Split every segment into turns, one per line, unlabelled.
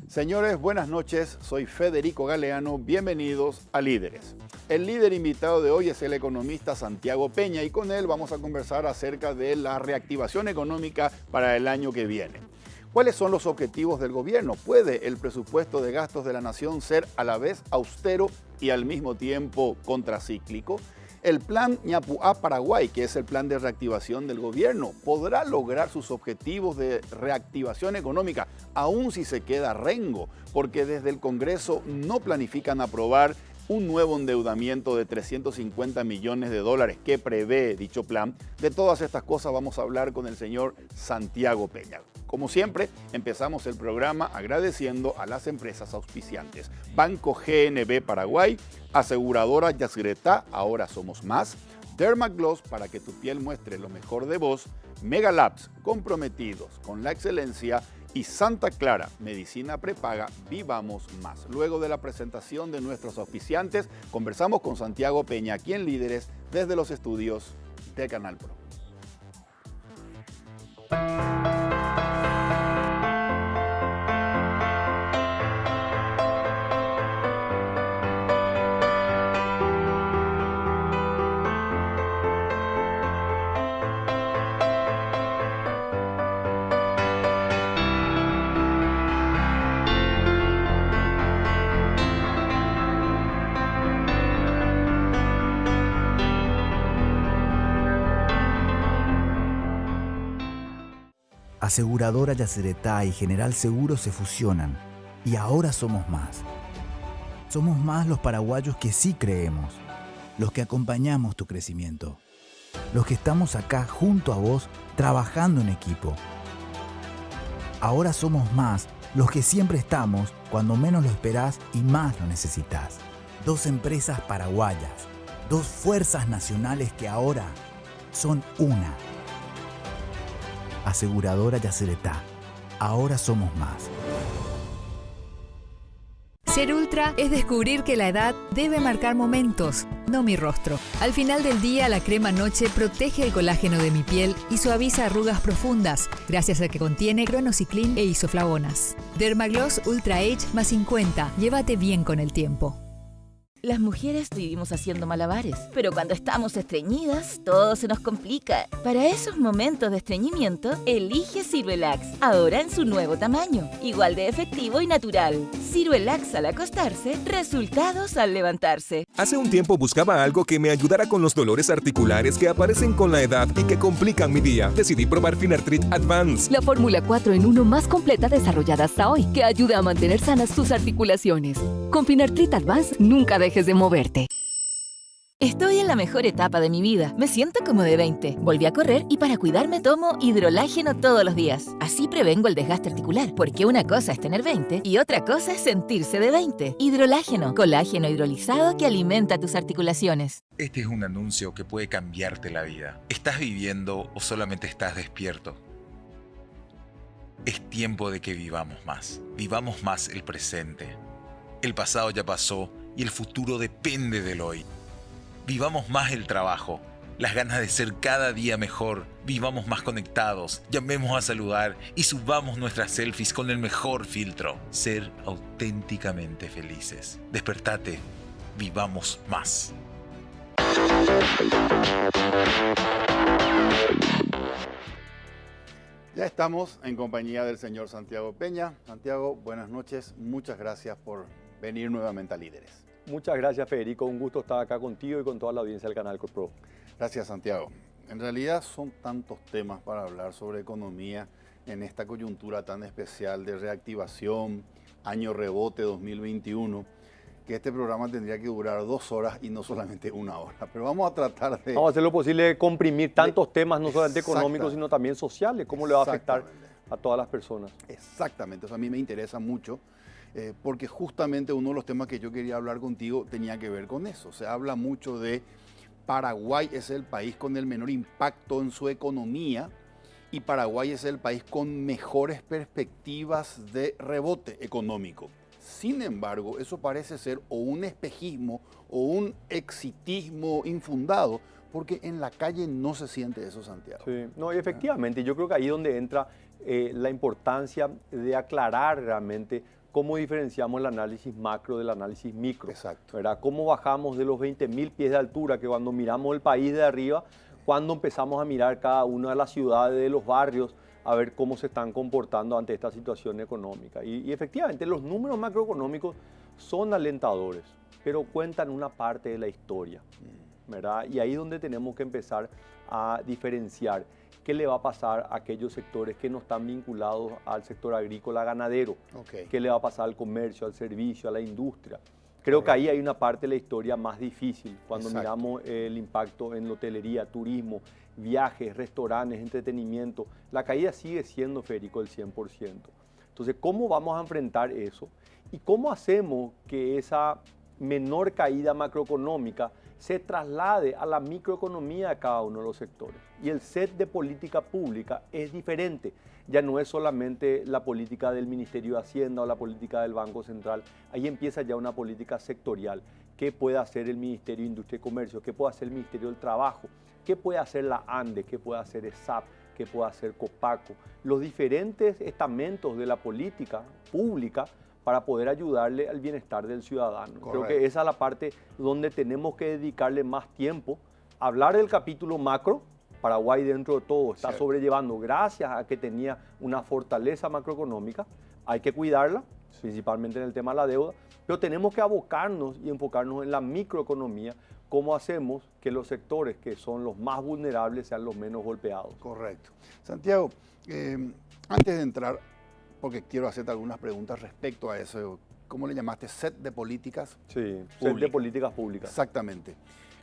Señores, buenas noches. Soy Federico Galeano. Bienvenidos a Líderes. El líder invitado de hoy es el economista Santiago Peña y con él vamos a conversar acerca de la reactivación económica para el año que viene. ¿Cuáles son los objetivos del gobierno? ¿Puede el presupuesto de gastos de la nación ser a la vez austero y al mismo tiempo contracíclico? El plan Ñapuá Paraguay, que es el plan de reactivación del gobierno, ¿podrá lograr sus objetivos de reactivación económica, aun si se queda rengo? Porque desde el Congreso no planifican aprobar un nuevo endeudamiento de 350 millones de dólares que prevé dicho plan. De todas estas cosas vamos a hablar con el señor Santiago Peña. Como siempre, empezamos el programa agradeciendo a las empresas auspiciantes. Banco GNB Paraguay, Aseguradora Yacyretá, ahora somos más, Dermagloss para que tu piel muestre lo mejor de vos, Megalabs, comprometidos con la excelencia, y Santa Clara, medicina prepaga, vivamos más. Luego de la presentación de nuestros auspiciantes, conversamos con Santiago Peña, aquí en Líderes, desde los estudios de Canal Pro.
Aseguradora Yacyretá y General Seguro se fusionan y ahora somos más. Somos más los paraguayos que sí creemos, los que acompañamos tu crecimiento, los que estamos acá junto a vos trabajando en equipo. Ahora somos más los que siempre estamos cuando menos lo esperás y más lo necesitas. Dos empresas paraguayas, dos fuerzas nacionales que ahora son una. Aseguradora Yacyretá. Ahora somos más.
Ser ultra es descubrir que la edad debe marcar momentos, no mi rostro. Al final del día, la crema noche protege el colágeno de mi piel y suaviza arrugas profundas, gracias a que contiene cronociclín e isoflavonas. Dermagloss Ultra Age más 50. Llévate bien con el tiempo.
Las mujeres vivimos haciendo malabares, pero cuando estamos estreñidas, todo se nos complica. Para esos momentos de estreñimiento, elige Ciruelax, ahora en su nuevo tamaño, igual de efectivo y natural. Ciruelax al acostarse, resultados al levantarse.
Hace un tiempo buscaba algo que me ayudara con los dolores articulares que aparecen con la edad y que complican mi día. Decidí probar Finartrit Advance.
La fórmula 4 en 1 más completa desarrollada hasta hoy, que ayuda a mantener sanas tus articulaciones. Con Finartrit Advance, nunca dejes de moverte.
Estoy en la mejor etapa de mi vida. Me siento como de 20. Volví a correr y para cuidarme tomo hidrolágeno todos los días. Así prevengo el desgaste articular, porque una cosa es tener 20 y otra cosa es sentirse de 20. Hidrolágeno, colágeno hidrolizado que alimenta tus articulaciones.
Este es un anuncio que puede cambiarte la vida. ¿Estás viviendo o solamente estás despierto? Es tiempo de que vivamos más. Vivamos más el presente. El pasado ya pasó y el futuro depende del hoy. Vivamos más el trabajo, las ganas de ser cada día mejor. Vivamos más conectados, llamemos a saludar y subamos nuestras selfies con el mejor filtro. Ser auténticamente felices. Despertate, vivamos más.
Ya estamos en compañía del señor Santiago Peña. Santiago, buenas noches. Muchas gracias por venir nuevamente a Líderes.
Muchas gracias, Federico. Un gusto estar acá contigo y con toda la audiencia del canal Corpro.
Gracias, Santiago. En realidad son tantos temas para hablar sobre economía en esta coyuntura tan especial de reactivación, año rebote 2021, que este programa tendría que durar 2 horas y no solamente 1 hora. Pero vamos a tratar de...
Vamos a hacer lo posible de comprimir tantos temas, no solamente económicos, sino también sociales. ¿Cómo le va a afectar a todas las personas?
Exactamente. Eso a mí me interesa mucho. Porque justamente uno de los temas que yo quería hablar contigo tenía que ver con eso. Se habla mucho de Paraguay es el país con el menor impacto en su economía y Paraguay es el país con mejores perspectivas de rebote económico. Sin embargo, eso parece ser o un espejismo o un exitismo infundado, porque en la calle no se siente eso, Santiago.
Sí, no, y efectivamente, yo creo que ahí es donde entra la importancia de aclarar realmente cómo diferenciamos el análisis macro del análisis micro.
Exacto.
¿Verdad? Cómo bajamos de los 20.000 pies de altura, que cuando miramos el país de arriba, cuando empezamos a mirar cada una de las ciudades, de los barrios, a ver cómo se están comportando ante esta situación económica. Y efectivamente, los números macroeconómicos son alentadores, pero cuentan una parte de la historia, ¿verdad? Y ahí es donde tenemos que empezar a diferenciar qué le va a pasar a aquellos sectores que no están vinculados al sector agrícola ganadero, qué le va a pasar al comercio, al servicio, a la industria. Creo que ahí hay una parte de la historia más difícil, cuando miramos el impacto en la hotelería, turismo, viajes, restaurantes, entretenimiento. La caída sigue siendo, Federico, del 100%. Entonces, ¿cómo vamos a enfrentar eso? ¿Y cómo hacemos que esa menor caída macroeconómica se traslade a la microeconomía de cada uno de los sectores? Y el set de política pública es diferente. Ya no es solamente la política del Ministerio de Hacienda o la política del Banco Central. Ahí empieza ya una política sectorial. ¿Qué puede hacer el Ministerio de Industria y Comercio? ¿Qué puede hacer el Ministerio del Trabajo? ¿Qué puede hacer la ANDE? ¿Qué puede hacer ESAP? ¿Qué puede hacer COPACO? Los diferentes estamentos de la política pública para poder ayudarle al bienestar del ciudadano. Creo que esa es la parte donde tenemos que dedicarle más tiempo. Hablar del capítulo macro. Paraguay, dentro de todo, está sobrellevando gracias a que tenía una fortaleza macroeconómica. Hay que cuidarla, principalmente en el tema de la deuda, pero tenemos que abocarnos y enfocarnos en la microeconomía, cómo hacemos que los sectores que son los más vulnerables sean los menos golpeados.
Correcto. Santiago, antes de entrar, porque quiero hacerte algunas preguntas respecto a eso, ¿cómo le llamaste? ¿Set de políticas?
Sí, set de políticas públicas.
Exactamente.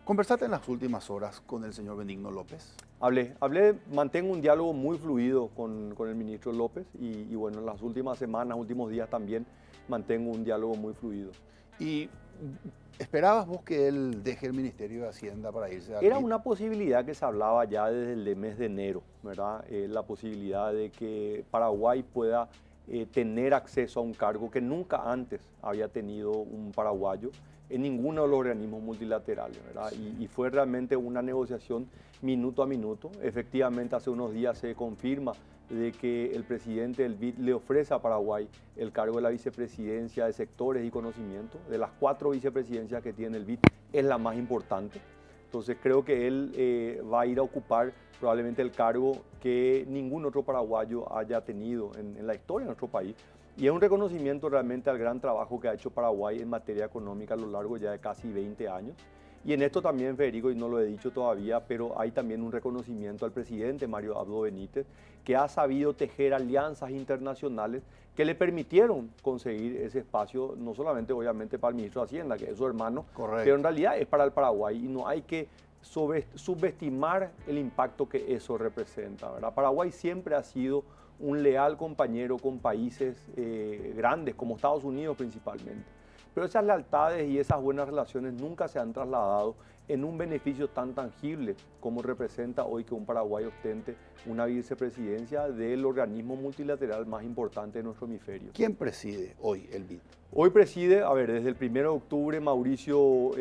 ¿Conversaste en las últimas horas con el señor Benigno López?
Hablé, mantengo un diálogo muy fluido con el ministro López y bueno, en las últimas semanas, últimos días también mantengo un diálogo muy fluido.
¿Y esperabas vos que él deje el Ministerio de Hacienda para irse a...
Era una posibilidad que se hablaba ya desde el mes de enero, ¿verdad? La posibilidad de que Paraguay pueda tener acceso a un cargo que nunca antes había tenido un paraguayo en ninguno de los organismos multilaterales, ¿verdad? Y fue realmente una negociación minuto a minuto. Efectivamente, hace unos días se confirma de que el presidente del BID le ofrece a Paraguay el cargo de la vicepresidencia de sectores y conocimiento. De las 4 vicepresidencias que tiene el BID, es la más importante. Entonces creo que él va a ir a ocupar probablemente el cargo que ningún otro paraguayo haya tenido en la historia de nuestro país. Y es un reconocimiento realmente al gran trabajo que ha hecho Paraguay en materia económica a lo largo ya de casi 20 años. Y en esto también, Federico, y no lo he dicho todavía, pero hay también un reconocimiento al presidente Mario Abdo Benítez, que ha sabido tejer alianzas internacionales que le permitieron conseguir ese espacio, no solamente obviamente para el ministro de Hacienda, que es su hermano, pero en realidad es para el Paraguay y no hay que subestimar el impacto que eso representa, ¿verdad? Paraguay siempre ha sido un leal compañero con países grandes, como Estados Unidos principalmente. Pero esas lealtades y esas buenas relaciones nunca se han trasladado en un beneficio tan tangible como representa hoy que un Paraguay ostente una vicepresidencia del organismo multilateral más importante de nuestro hemisferio.
¿Quién preside hoy el BID?
Hoy preside, a ver, desde el 1 de octubre, Mauricio,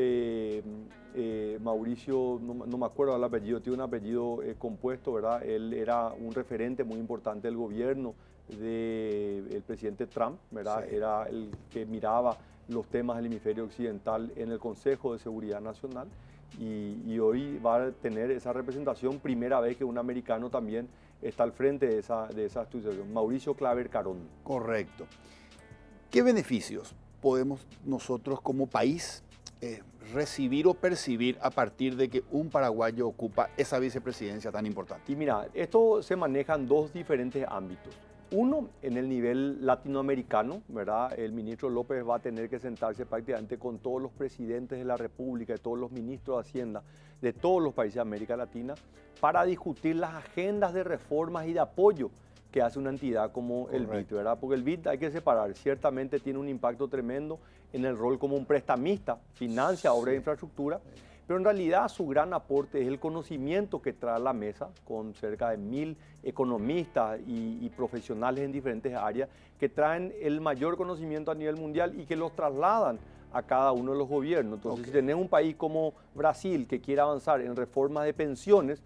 no me acuerdo el apellido, tiene un apellido compuesto, ¿verdad? Él era un referente muy importante del gobierno del presidente Trump, ¿verdad? Sí. Era el que miraba los temas del hemisferio occidental en el Consejo de Seguridad Nacional y hoy va a tener esa representación, primera vez que un americano también está al frente de esa institución, Mauricio Claver Carón.
Correcto. ¿Qué beneficios podemos nosotros como país recibir o percibir a partir de que un paraguayo ocupa esa vicepresidencia tan importante?
Y mira, esto se maneja en 2 diferentes ámbitos. Uno, en el nivel latinoamericano, ¿verdad? El ministro López va a tener que sentarse prácticamente con todos los presidentes de la República, de todos los ministros de Hacienda, de todos los países de América Latina, para discutir las agendas de reformas y de apoyo que hace una entidad como el BID, ¿verdad? Porque el BID hay que separar, ciertamente tiene un impacto tremendo en el rol como un prestamista, financia obras de infraestructura, pero en realidad su gran aporte es el conocimiento que trae a la mesa, con cerca de 1000 economistas y profesionales en diferentes áreas, que traen el mayor conocimiento a nivel mundial y que los trasladan a cada uno de los gobiernos. Entonces, si tenés un país como Brasil que quiere avanzar en reformas de pensiones,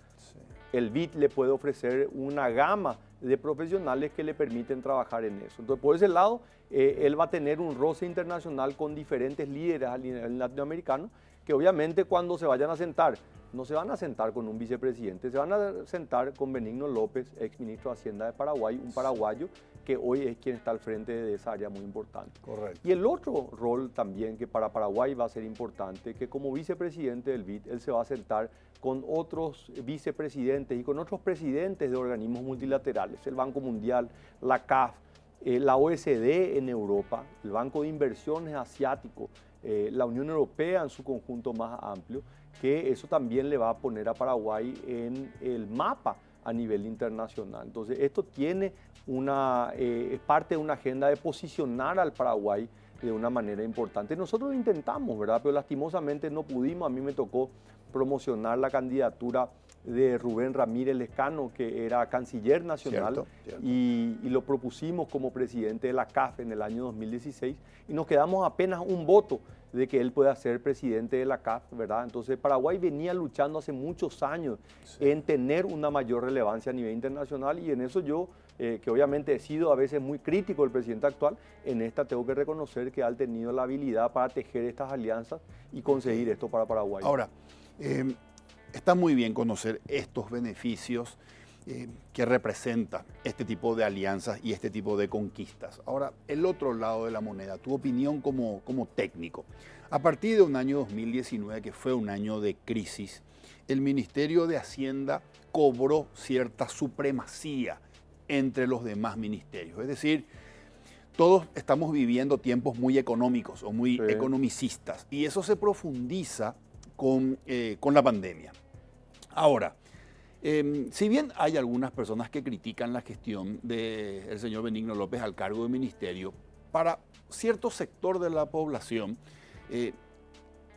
el BID le puede ofrecer una gama de profesionales que le permiten trabajar en eso. Entonces, por ese lado, él va a tener un roce internacional con diferentes líderes a nivel latinoamericano, que obviamente cuando se vayan a sentar, no se van a sentar con un vicepresidente, se van a sentar con Benigno López, ex ministro de Hacienda de Paraguay, un paraguayo que hoy es quien está al frente de esa área muy importante.
Correcto.
Y el otro rol también que para Paraguay va a ser importante, que como vicepresidente del BID, él se va a sentar con otros vicepresidentes y con otros presidentes de organismos multilaterales, el Banco Mundial, la CAF, la OECD en Europa, el Banco de Inversiones Asiático, la Unión Europea en su conjunto más amplio, que eso también le va a poner a Paraguay en el mapa a nivel internacional. Entonces, esto tiene es parte de una agenda de posicionar al Paraguay de una manera importante. Nosotros lo intentamos, ¿verdad? Pero lastimosamente no pudimos. A mí me tocó promocionar la candidatura de Rubén Ramírez Lescano, que era canciller nacional, cierto. Y lo propusimos como presidente de la CAF en el año 2016 y nos quedamos apenas un voto de que él pueda ser presidente de la CAF, ¿verdad? Entonces Paraguay venía luchando hace muchos años en tener una mayor relevancia a nivel internacional y en eso yo, que obviamente he sido a veces muy crítico del presidente actual, en esta tengo que reconocer que ha tenido la habilidad para tejer estas alianzas y conseguir esto para Paraguay.
Ahora, está muy bien conocer estos beneficios que representa este tipo de alianzas y este tipo de conquistas. Ahora, el otro lado de la moneda, tu opinión como técnico. A partir de un año 2019, que fue un año de crisis, el Ministerio de Hacienda cobró cierta supremacía entre los demás ministerios. Es decir, todos estamos viviendo tiempos muy económicos o muy economicistas y eso se profundiza con la pandemia. Ahora, si bien hay algunas personas que critican la gestión del señor Benigno López al cargo de ministerio, para cierto sector de la población,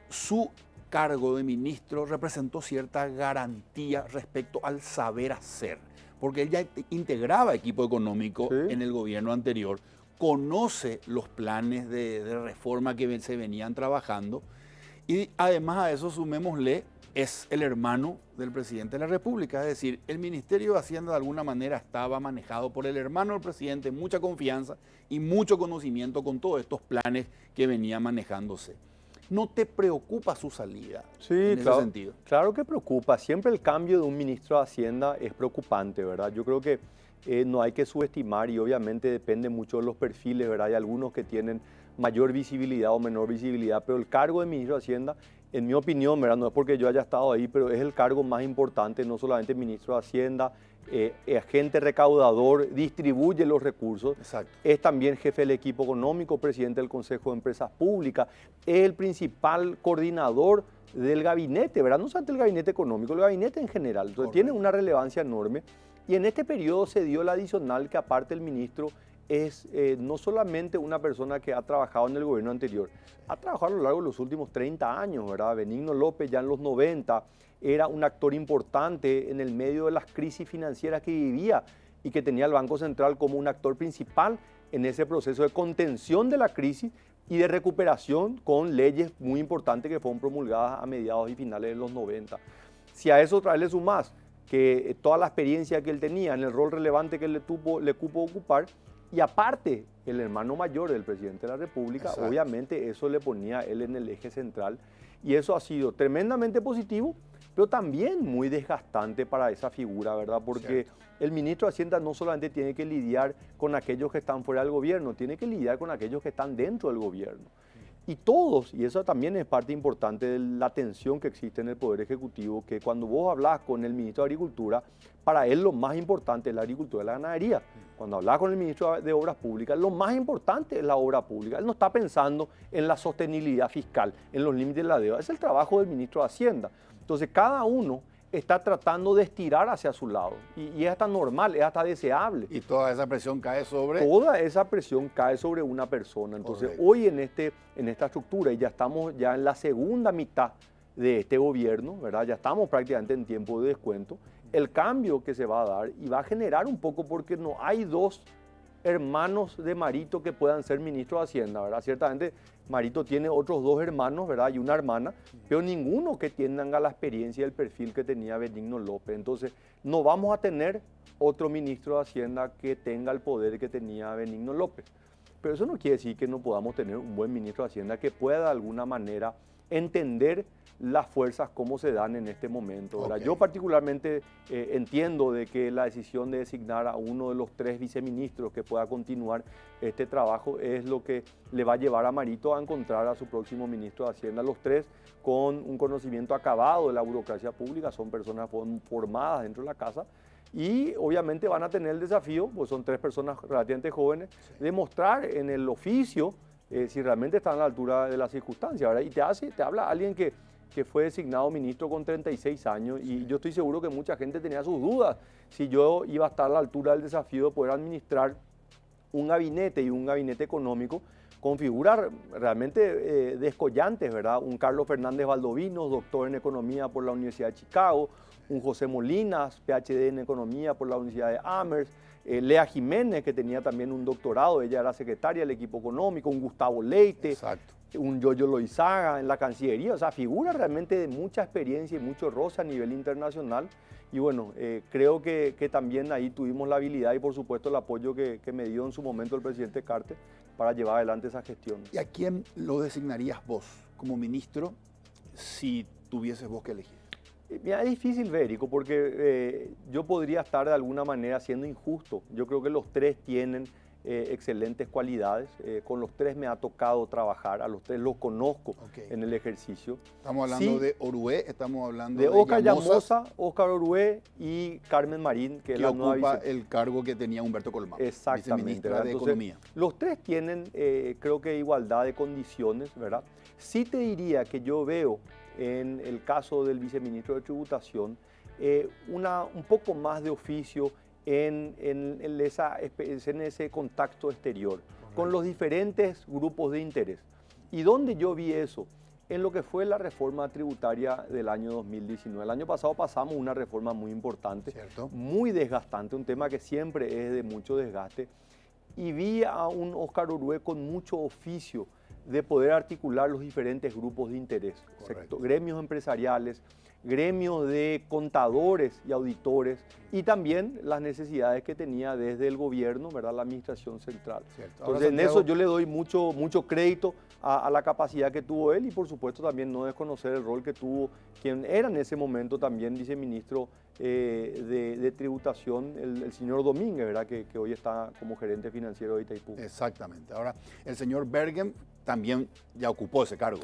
su cargo de ministro representó cierta garantía respecto al saber hacer, porque él ya integraba equipo económico en el gobierno anterior, conoce los planes de reforma que se venían trabajando y además a eso sumémosle, es el hermano del presidente de la República, es decir, el Ministerio de Hacienda de alguna manera estaba manejado por el hermano del presidente, mucha confianza y mucho conocimiento con todos estos planes que venía manejándose. ¿No te preocupa su salida en ese sentido?
Claro que preocupa. Siempre el cambio de un ministro de Hacienda es preocupante, ¿verdad? Yo creo que no hay que subestimar y obviamente depende mucho de los perfiles, ¿verdad? Hay algunos que tienen mayor visibilidad o menor visibilidad, pero el cargo de ministro de Hacienda, en mi opinión, ¿verdad? No es porque yo haya estado ahí, pero es el cargo más importante, no solamente ministro de Hacienda, agente recaudador, distribuye los recursos, es también jefe del equipo económico, presidente del Consejo de Empresas Públicas, es el principal coordinador del gabinete, ¿verdad? No solamente el gabinete económico, el gabinete en general. Entonces tiene una relevancia enorme y en este periodo se dio la adicional que aparte el ministro es no solamente una persona que ha trabajado en el gobierno anterior, ha trabajado a lo largo de los últimos 30 años, ¿verdad? Benigno López ya en los 90 era un actor importante en el medio de las crisis financieras que vivía y que tenía al Banco Central como un actor principal en ese proceso de contención de la crisis y de recuperación con leyes muy importantes que fueron promulgadas a mediados y finales de los 90. Si a eso otra vez le sumás que toda la experiencia que él tenía en el rol relevante que le cupo ocupar, y aparte, el hermano mayor del presidente de la República, obviamente eso le ponía a él en el eje central y eso ha sido tremendamente positivo, pero también muy desgastante para esa figura, ¿verdad? Porque el ministro de Hacienda no solamente tiene que lidiar con aquellos que están fuera del gobierno, tiene que lidiar con aquellos que están dentro del gobierno. Y todos, y eso también es parte importante de la tensión que existe en el Poder Ejecutivo, que cuando vos hablas con el ministro de Agricultura, para él lo más importante es la agricultura y la ganadería. Cuando hablas con el ministro de Obras Públicas, lo más importante es la obra pública. Él no está pensando en la sostenibilidad fiscal, en los límites de la deuda. Es el trabajo del ministro de Hacienda. Entonces, cada uno está tratando de estirar hacia su lado. Y es hasta normal, es hasta deseable.
Y toda esa presión cae sobre...
Toda esa presión cae sobre una persona. Entonces, hoy en esta estructura, y ya estamos ya en la segunda mitad de este gobierno, ¿verdad? Ya estamos prácticamente en tiempo de descuento. El cambio que se va a dar y va a generar un poco porque no hay dos hermanos de Marito que puedan ser ministros de Hacienda, ¿verdad? Ciertamente Marito tiene otros dos hermanos, ¿verdad? Y una hermana, pero ninguno que tenga la experiencia y el perfil que tenía Benigno López. Entonces, no vamos a tener otro ministro de Hacienda que tenga el poder que tenía Benigno López. Pero eso no quiere decir que no podamos tener un buen ministro de Hacienda que pueda de alguna manera entender las fuerzas cómo se dan en este momento, ¿verdad?
Okay.
Yo particularmente entiendo de que la decisión de designar a uno de los 3 viceministros que pueda continuar este trabajo es lo que le va a llevar a Marito a encontrar a su próximo ministro de Hacienda. Los 3 con un conocimiento acabado de la burocracia pública, son personas formadas dentro de la casa y obviamente van a tener el desafío, pues son 3 personas relativamente jóvenes, de mostrar en el oficio si realmente están a la altura de las circunstancias, ¿verdad? Y te habla alguien que fue designado ministro con 36 años y yo estoy seguro que mucha gente tenía sus dudas si yo iba a estar a la altura del desafío de poder administrar un gabinete y un gabinete económico con figuras realmente descollantes, ¿verdad? Un Carlos Fernández Valdovinos, doctor en economía por la Universidad de Chicago, un José Molinas, PhD en economía por la Universidad de Amherst, Lea Jiménez, que tenía también un doctorado, ella era secretaria del equipo económico, un Gustavo Leite,
Exacto.
un Yoyo Loizaga en la Cancillería, o sea, figuras realmente de mucha experiencia y mucho roce a nivel internacional. Y bueno, creo que también ahí tuvimos la habilidad y por supuesto el apoyo que me dio en su momento el presidente Carter para llevar adelante esa gestión.
¿Y a quién lo designarías vos como ministro si tuvieses vos que elegir?
Mira, es difícil, Bérico, porque yo podría estar de alguna manera siendo injusto. Yo creo que los 3 tienen excelentes cualidades. Con los 3 me ha tocado trabajar, a los 3 los conozco en el ejercicio.
Estamos hablando de Orué, estamos hablando
de Óscar Llamosa, Óscar Orué y Carmen Marín, que es la nueva
ocupa el cargo que tenía Humberto Colmán,
exactamente,
viceministra de Economía.
Los 3 tienen, creo que igualdad de condiciones, ¿verdad? Sí te diría que yo veo en el caso del viceministro de Tributación un poco más de oficio en ese contacto exterior con los diferentes grupos de interés. ¿Y dónde yo vi eso? En lo que fue la reforma tributaria del año 2019. El año pasado pasamos una reforma muy importante,
¿cierto?
Muy desgastante, un tema que siempre es de mucho desgaste. Y vi a un Óscar Orué con mucho oficio de poder articular los diferentes grupos de interés, gremios empresariales, gremios de contadores y auditores y también las necesidades que tenía desde el gobierno, ¿verdad? La administración central.
Cierto.
Entonces, en eso yo le doy mucho crédito a la capacidad que tuvo él y por supuesto también no desconocer el rol que tuvo quien era en ese momento también viceministro de tributación, el señor Domínguez, ¿verdad? Que hoy está como gerente financiero de Itaipú.
Exactamente. Ahora, el señor Bergen también ya ocupó ese cargo.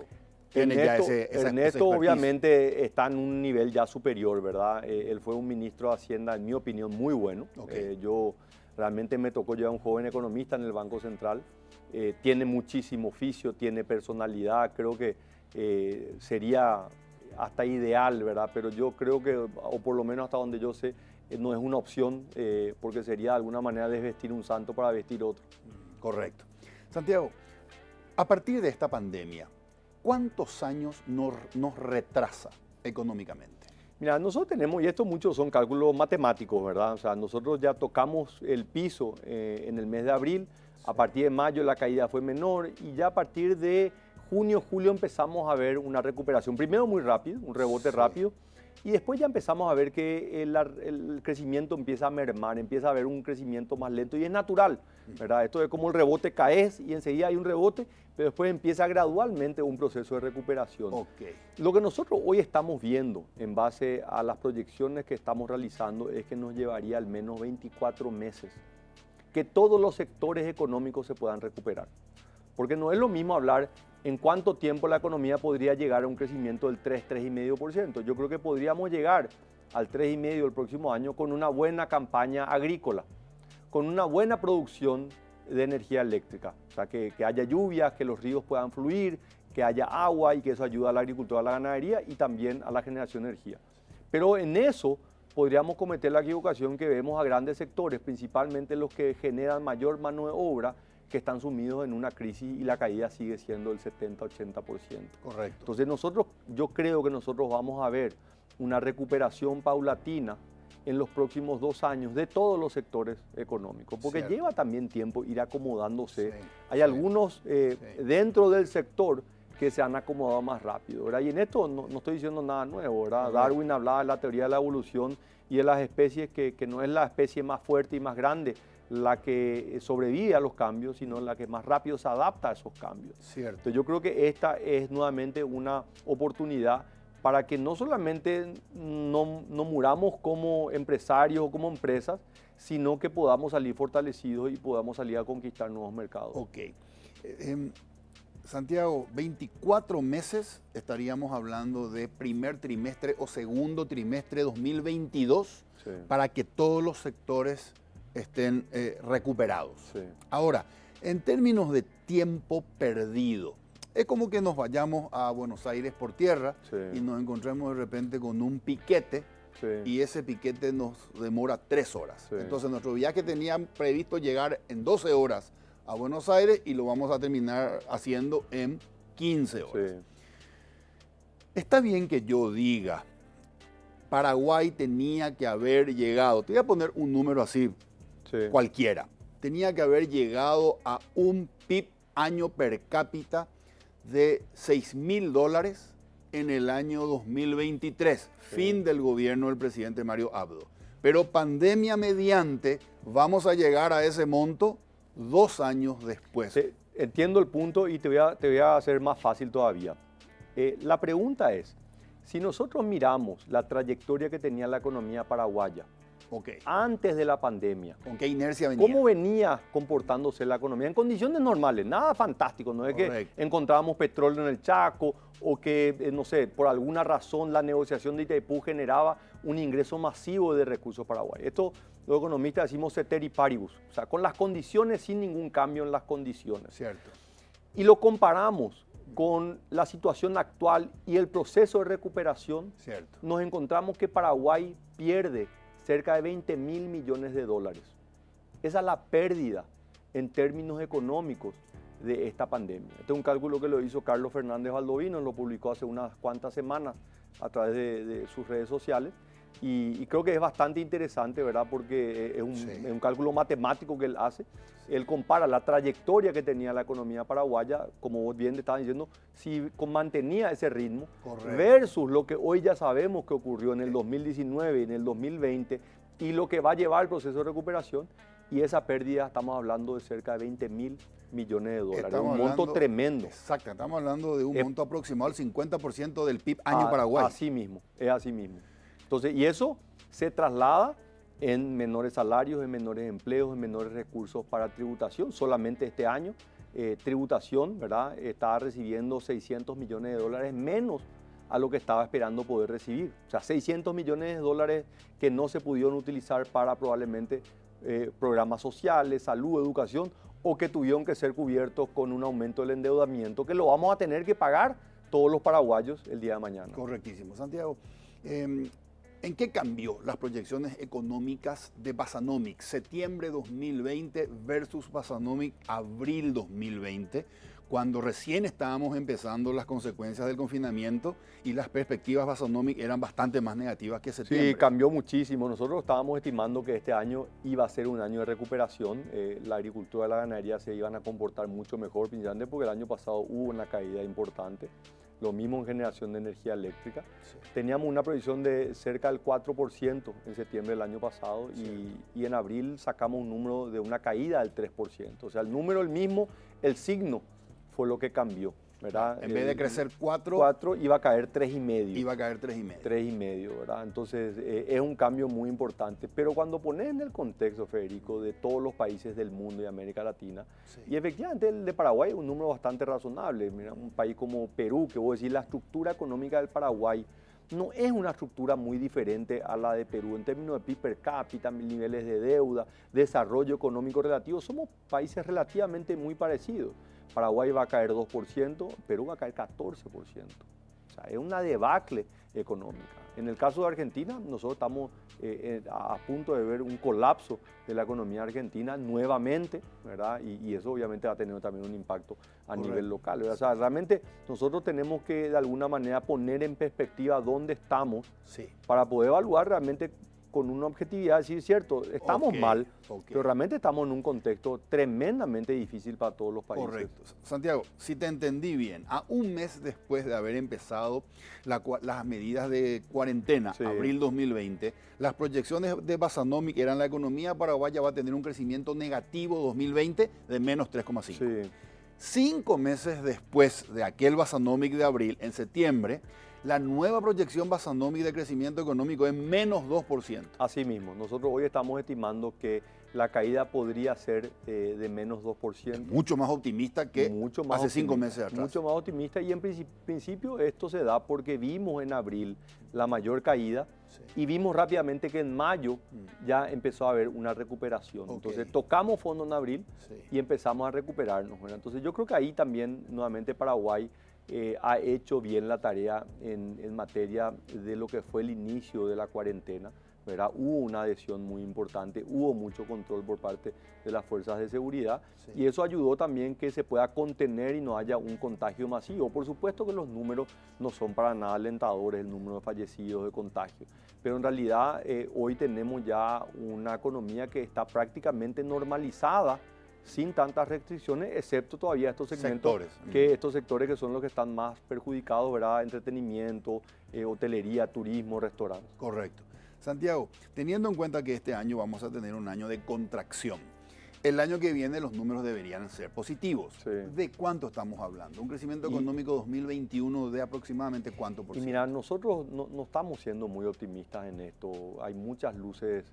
Ernesto obviamente está en un nivel ya superior, ¿verdad? Él fue un ministro de Hacienda, en mi opinión, muy bueno. Yo realmente me tocó llevar a un joven economista en el Banco Central. Tiene muchísimo oficio, tiene personalidad, creo que sería hasta ideal, ¿verdad? Pero yo creo que, o por lo menos hasta donde yo sé, no es una opción porque sería de alguna manera desvestir un santo para vestir otro.
Correcto. Santiago, a partir de esta pandemia, ¿cuántos años nos retrasa económicamente?
Mira, nosotros tenemos, y esto muchos son cálculos matemáticos, ¿verdad? O sea, nosotros ya tocamos el piso en el mes de abril, a partir de mayo la caída fue menor y ya a partir de junio, julio empezamos a ver una recuperación, primero muy rápido, un rebote rápido, y después ya empezamos a ver que el crecimiento empieza a mermar, empieza a haber un crecimiento más lento y es natural, ¿verdad? Esto es como el rebote caes y enseguida hay un rebote, pero después empieza gradualmente un proceso de recuperación. Lo que nosotros hoy estamos viendo en base a las proyecciones que estamos realizando es que nos llevaría al menos 24 meses que todos los sectores económicos se puedan recuperar. Porque no es lo mismo hablar en cuánto tiempo la economía podría llegar a un crecimiento del 3,5%. Yo creo que podríamos llegar al 3,5% el próximo año con una buena campaña agrícola, con una buena producción de energía eléctrica. O sea, que haya lluvias, que los ríos puedan fluir, que haya agua y que eso ayude a la agricultura, a la ganadería y también a la generación de energía. Pero en eso podríamos cometer la equivocación que vemos a grandes sectores, principalmente los que generan mayor mano de obra, que están sumidos en una crisis y la caída sigue siendo del 70-80%.
Correcto.
Entonces yo creo que nosotros vamos a ver una recuperación paulatina en los próximos 2 años de todos los sectores económicos, porque
Cierto.
lleva también tiempo ir acomodándose.
Sí,
Hay
sí,
algunos
sí.
dentro del sector que se han acomodado más rápido, ¿verdad? Y en esto no estoy diciendo nada nuevo, ¿verdad?
Correcto.
Darwin hablaba de la teoría de la evolución y de las especies que no es la especie más fuerte y más grande la que sobrevive a los cambios, sino la que más rápido se adapta a esos cambios.
Cierto.
Entonces yo creo que esta es nuevamente una oportunidad para que no solamente no muramos como empresarios o como empresas, sino que podamos salir fortalecidos y podamos salir a conquistar nuevos mercados.
Ok. Santiago, 24 meses estaríamos hablando de primer trimestre o segundo trimestre 2022
Sí.
para que todos los sectores estén recuperados.
Sí.
Ahora, en términos de tiempo perdido, es como que nos vayamos a Buenos Aires por tierra
Sí.
y nos encontremos de repente con un piquete
Sí.
y ese piquete nos demora 3 horas.
Sí.
Entonces nuestro viaje tenía previsto llegar en 12 horas a Buenos Aires y lo vamos a terminar haciendo en 15 horas.
Sí.
Está bien que yo diga, Paraguay tenía que haber llegado, te voy a poner un número así,
Sí.
cualquiera, tenía que haber llegado a un PIB año per cápita de $6.000 en el año 2023, fin del gobierno del presidente Mario Abdo. Pero pandemia mediante, vamos a llegar a ese monto 2 años después.
Sí, entiendo el punto y te voy a hacer más fácil todavía. La pregunta es, si nosotros miramos la trayectoria que tenía la economía paraguaya
Ok.
antes de la pandemia,
¿Con qué inercia venía?
¿cómo venía comportándose la economía? En condiciones normales, nada fantástico, no es que
Correcto.
encontrábamos petróleo en el Chaco o que, no sé, por alguna razón la negociación de Itaipú generaba un ingreso masivo de recursos paraguayos. Esto los economistas decimos ceteri paribus, o sea, con las condiciones, sin ningún cambio en las condiciones.
Cierto.
Y lo comparamos con la situación actual y el proceso de recuperación,
Cierto.
nos encontramos que Paraguay pierde cerca de 20.000 millones de dólares. Esa es la pérdida en términos económicos de esta pandemia. Este es un cálculo que lo hizo Carlos Fernández Baldovino, lo publicó hace unas cuantas semanas a través de sus redes sociales. Y creo que es bastante interesante, ¿verdad? Porque es un cálculo matemático que él hace. Él compara la trayectoria que tenía la economía paraguaya, como vos bien te estabas diciendo, si mantenía ese ritmo,
Correcto.
versus lo que hoy ya sabemos que ocurrió en el 2019 y en el 2020, y lo que va a llevar el proceso de recuperación. Y esa pérdida, estamos hablando de cerca de 20.000 millones de dólares.
Estamos
Un monto
hablando-
tremendo.
Exacto, estamos hablando de un monto aproximado del 50% del PIB año Paraguay.
Así mismo, es así mismo. Entonces, y eso se traslada en menores salarios, en menores empleos, en menores recursos para tributación. Solamente este año, tributación, ¿verdad? Está recibiendo 600 millones de dólares menos a lo que estaba esperando poder recibir. O sea, 600 millones de dólares que no se pudieron utilizar para probablemente programas sociales, salud, educación, o que tuvieron que ser cubiertos con un aumento del endeudamiento, que lo vamos a tener que pagar todos los paraguayos el día de mañana.
Correctísimo. Santiago, ¿en qué cambió las proyecciones económicas de Basanomic septiembre 2020 versus Basanomic abril 2020, cuando recién estábamos empezando las consecuencias del confinamiento y las perspectivas Basanomic eran bastante más negativas que septiembre?
Sí, cambió muchísimo. Nosotros estábamos estimando que este año iba a ser un año de recuperación. La agricultura y la ganadería se iban a comportar mucho mejor, principalmente porque el año pasado hubo una caída importante. Lo mismo en generación de energía eléctrica.
Sí.
Teníamos una previsión de cerca del 4% en septiembre del año pasado y en abril sacamos un número de una caída del 3%. O sea, el número el mismo, el signo fue lo que cambió, ¿verdad?
En vez de crecer 4,
4 iba a caer 3,5.
iba a caer 3,5.
3,5, ¿verdad? Entonces es un cambio muy importante. Pero cuando pones en el contexto, Federico, de todos los países del mundo y América Latina,
Sí.
y efectivamente el de Paraguay es un número bastante razonable. Mira, un país como Perú, que vos decís, la estructura económica del Paraguay no es una estructura muy diferente a la de Perú en términos de PIB per cápita, niveles de deuda, desarrollo económico relativo. Somos países relativamente muy parecidos. Paraguay va a caer 2%, Perú va a caer 14%. O sea, es una debacle económica. En el caso de Argentina, nosotros estamos a punto de ver un colapso de la economía argentina nuevamente, ¿verdad? Y eso obviamente va a tener también un impacto a nivel local, ¿verdad? O sea, realmente nosotros tenemos que de alguna manera poner en perspectiva dónde estamos para poder evaluar realmente con una objetividad, decir, cierto, estamos mal, pero realmente estamos en un contexto tremendamente difícil para todos los países.
Correcto. Santiago, si te entendí bien, a un mes después de haber empezado las medidas de cuarentena, abril 2020, las proyecciones de Basanomic eran la economía paraguaya va a tener un crecimiento negativo 2020 de menos 3,5. 5 meses después de aquel Basanomic de abril, en septiembre, la nueva proyección Basanomic de crecimiento económico es menos 2%.
Así mismo, nosotros hoy estamos estimando que la caída podría ser de menos 2%.
Mucho más optimista que hace 5 meses atrás.
Mucho más optimista y en principio esto se da porque vimos en abril la mayor caída y vimos rápidamente que en mayo ya empezó a haber una recuperación. Entonces tocamos fondo en abril y empezamos a recuperarnos, ¿verdad? Entonces yo creo que ahí también nuevamente Paraguay ha hecho bien la tarea en materia de lo que fue el inicio de la cuarentena, ¿verdad? Hubo una adhesión muy importante, hubo mucho control por parte de las fuerzas de seguridad y eso ayudó también que se pueda contener y no haya un contagio masivo. Por supuesto que los números no son para nada alentadores, el número de fallecidos, de contagios, pero en realidad hoy tenemos ya una economía que está prácticamente normalizada, sin tantas restricciones, excepto todavía estos segmentos, estos sectores que son los que están más perjudicados, ¿verdad? Entretenimiento, hotelería, turismo, restaurantes.
Correcto. Santiago, teniendo en cuenta que este año vamos a tener un año de contracción, el año que viene los números deberían ser positivos. ¿De cuánto estamos hablando? ¿Un crecimiento económico 2021 de aproximadamente cuánto por ciento?
Y mira, nosotros no estamos siendo muy optimistas en esto. Hay muchas luces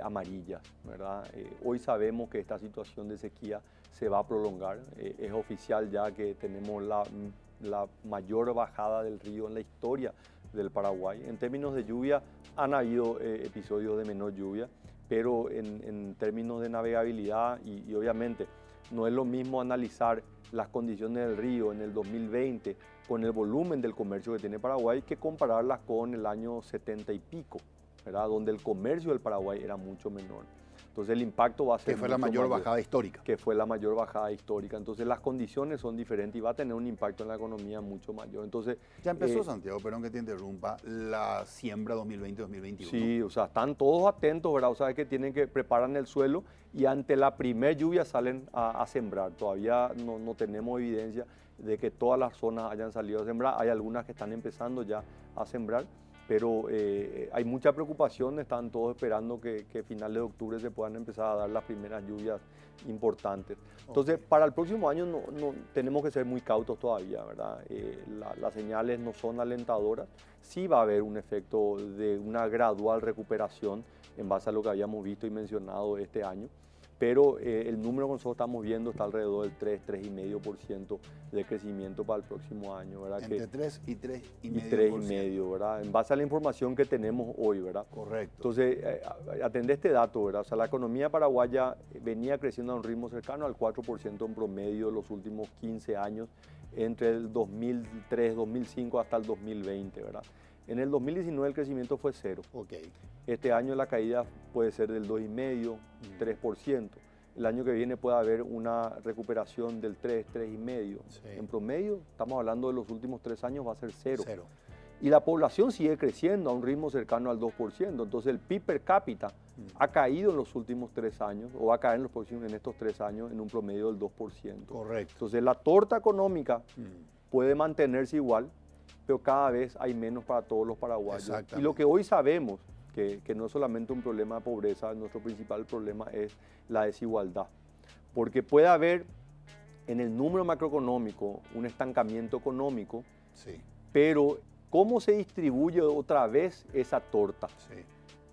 amarillas, ¿verdad? Hoy sabemos que esta situación de sequía se va a prolongar. Es oficial ya que tenemos la mayor bajada del río en la historia del Paraguay. En términos de lluvia, han habido episodios de menor lluvia, pero en términos de navegabilidad y obviamente no es lo mismo analizar las condiciones del río en el 2020 con el volumen del comercio que tiene Paraguay que compararlas con el año 70 y pico, ¿verdad? Donde el comercio del Paraguay era mucho menor. Entonces el impacto va a ser
que fue la mayor bajada histórica.
Que fue la mayor bajada histórica. Entonces las condiciones son diferentes y va a tener un impacto en la economía mucho mayor. Entonces
ya empezó, Santiago, perdón que te interrumpa, la siembra 2020-2021.
Sí, o sea, están todos atentos, ¿verdad? O sea, que tienen que preparar el suelo y ante la primer lluvia salen a sembrar. Todavía no tenemos evidencia de que todas las zonas hayan salido a sembrar. Hay algunas que están empezando ya a sembrar. Pero hay mucha preocupación, están todos esperando que a finales de octubre se puedan empezar a dar las primeras lluvias importantes. Entonces, para el próximo año no tenemos que ser muy cautos todavía, ¿verdad? Las señales no son alentadoras. Sí va a haber un efecto de una gradual recuperación en base a lo que habíamos visto y mencionado este año. Pero el número que nosotros estamos viendo está alrededor del 3,5% de crecimiento para el próximo año, ¿verdad?
Entre 3 y 3,5%.
Y 3,5%, ¿verdad? En base a la información que tenemos hoy, ¿verdad?
Correcto.
Entonces, atende este dato, ¿verdad? O sea, la economía paraguaya venía creciendo a un ritmo cercano al 4% en promedio los últimos 15 años, entre el 2003, 2005 hasta el 2020, ¿verdad? En el 2019 el crecimiento fue 0. Este año la caída puede ser del 2,5%, 3%. El año que viene puede haber una recuperación del 3, 3,5%. En promedio, estamos hablando de los últimos 3 años, va a ser 0. Y la población sigue creciendo a un ritmo cercano al 2%. Entonces el PIB per cápita ha caído en los últimos 3 años, o va a caer en estos 3 años en un promedio del 2%.
Correcto.
Entonces la torta económica puede mantenerse igual, pero cada vez hay menos para todos los paraguayos. Y lo que hoy sabemos, que no es solamente un problema de pobreza, nuestro principal problema es la desigualdad. Porque puede haber en el número macroeconómico un estancamiento económico, pero ¿cómo se distribuye otra vez esa torta?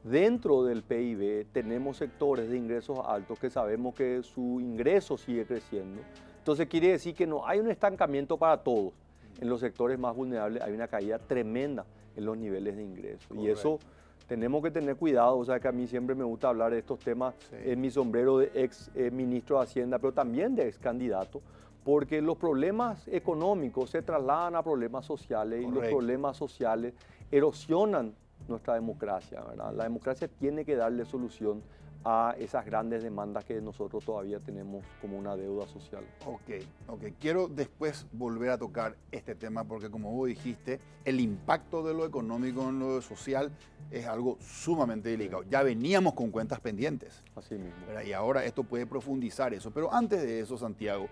Dentro del PIB tenemos sectores de ingresos altos que sabemos que su ingreso sigue creciendo. Entonces quiere decir que no hay un estancamiento para todos. En los sectores más vulnerables hay una caída tremenda en los niveles de ingresos. Y eso tenemos que tener cuidado. O sea, que a mí siempre me gusta hablar de estos temas en mi sombrero de ex ministro de Hacienda, pero también de ex candidato, porque los problemas económicos se trasladan a problemas sociales y los
Correcto.
problemas sociales erosionan nuestra democracia, ¿verdad? La democracia tiene que darle solución a esas grandes demandas que nosotros todavía tenemos como una deuda social.
Ok. Quiero después volver a tocar este tema porque como vos dijiste, el impacto de lo económico en lo social es algo sumamente delicado. Ya veníamos con cuentas pendientes,
Así mismo.
¿verdad? Y ahora esto puede profundizar eso. Pero antes de eso, Santiago,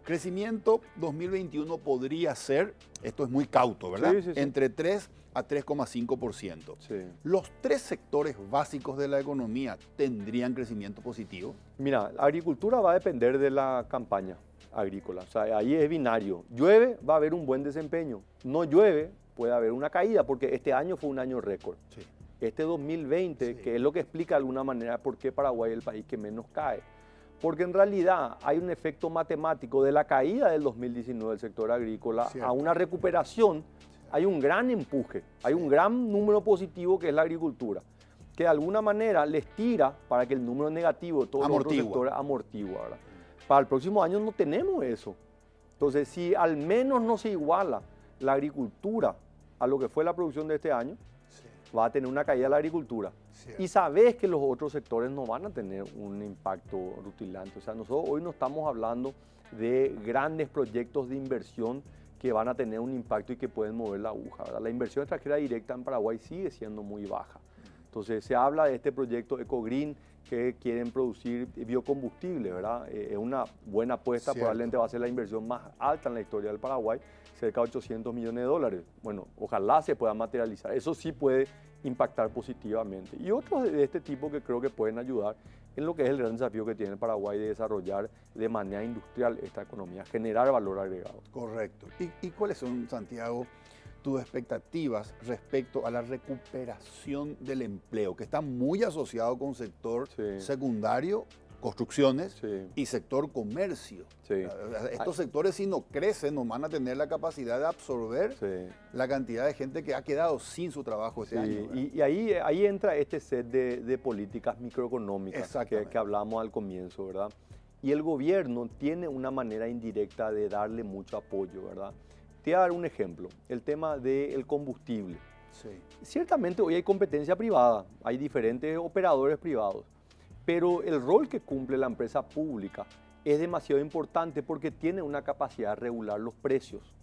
crecimiento 2021 podría ser, esto es muy cauto, ¿verdad?
Sí.
Entre 3 a 3,5%.
Sí.
¿Los tres sectores básicos de la economía tendrían crecimiento positivo?
Mira, la agricultura va a depender de la campaña agrícola. O sea, ahí es binario. Llueve, va a haber un buen desempeño. No llueve, puede haber una caída, porque este año fue un año récord.
Sí.
Este 2020,
Sí.
que es lo que explica de alguna manera por qué Paraguay es el país que menos cae. Porque en realidad hay un efecto matemático de la caída del 2019 del sector agrícola
Cierto.
a una recuperación. Hay un gran empuje, hay un gran número positivo que es la agricultura, que de alguna manera les tira para que el número negativo de todos los otros sectores amortigua, ¿verdad? Para el próximo año no tenemos eso. Entonces, si al menos no se iguala la agricultura a lo que fue la producción de este año, va a tener una caída de la agricultura.
Cierto.
Y sabes que los otros sectores no van a tener un impacto rutilante. O sea, nosotros hoy no estamos hablando de grandes proyectos de inversión que van a tener un impacto y que pueden mover la aguja, ¿verdad? La inversión extranjera directa en Paraguay sigue siendo muy baja. Entonces se habla de este proyecto EcoGreen que quieren producir biocombustible, ¿verdad? Es una buena apuesta,
Cierto.
probablemente va a ser la inversión más alta en la historia del Paraguay, cerca de 800 millones de dólares. Bueno, ojalá se pueda materializar. Eso sí puede impactar positivamente. Y otros de este tipo que creo que pueden ayudar en lo que es el gran desafío que tiene el Paraguay de desarrollar de manera industrial esta economía, generar valor agregado.
Correcto. ¿Y cuáles son, Santiago, tus expectativas respecto a la recuperación del empleo, que está muy asociado con sector
Sí.
secundario, construcciones,
Sí.
y sector comercio?
Sí.
Estos sectores, si no crecen, no van a tener la capacidad de absorber
Sí.
la cantidad de gente que ha quedado sin su trabajo este
Sí,
año, ¿verdad?
y ahí entra este set de políticas microeconómicas
Exactamente.
que hablamos al comienzo, ¿verdad? Y el gobierno tiene una manera indirecta de darle mucho apoyo, ¿verdad? Te voy a dar un ejemplo, el tema del combustible.
Sí.
Ciertamente hoy hay competencia privada, hay diferentes operadores privados, pero el rol que cumple la empresa pública es demasiado importante porque tiene una capacidad de regular los precios,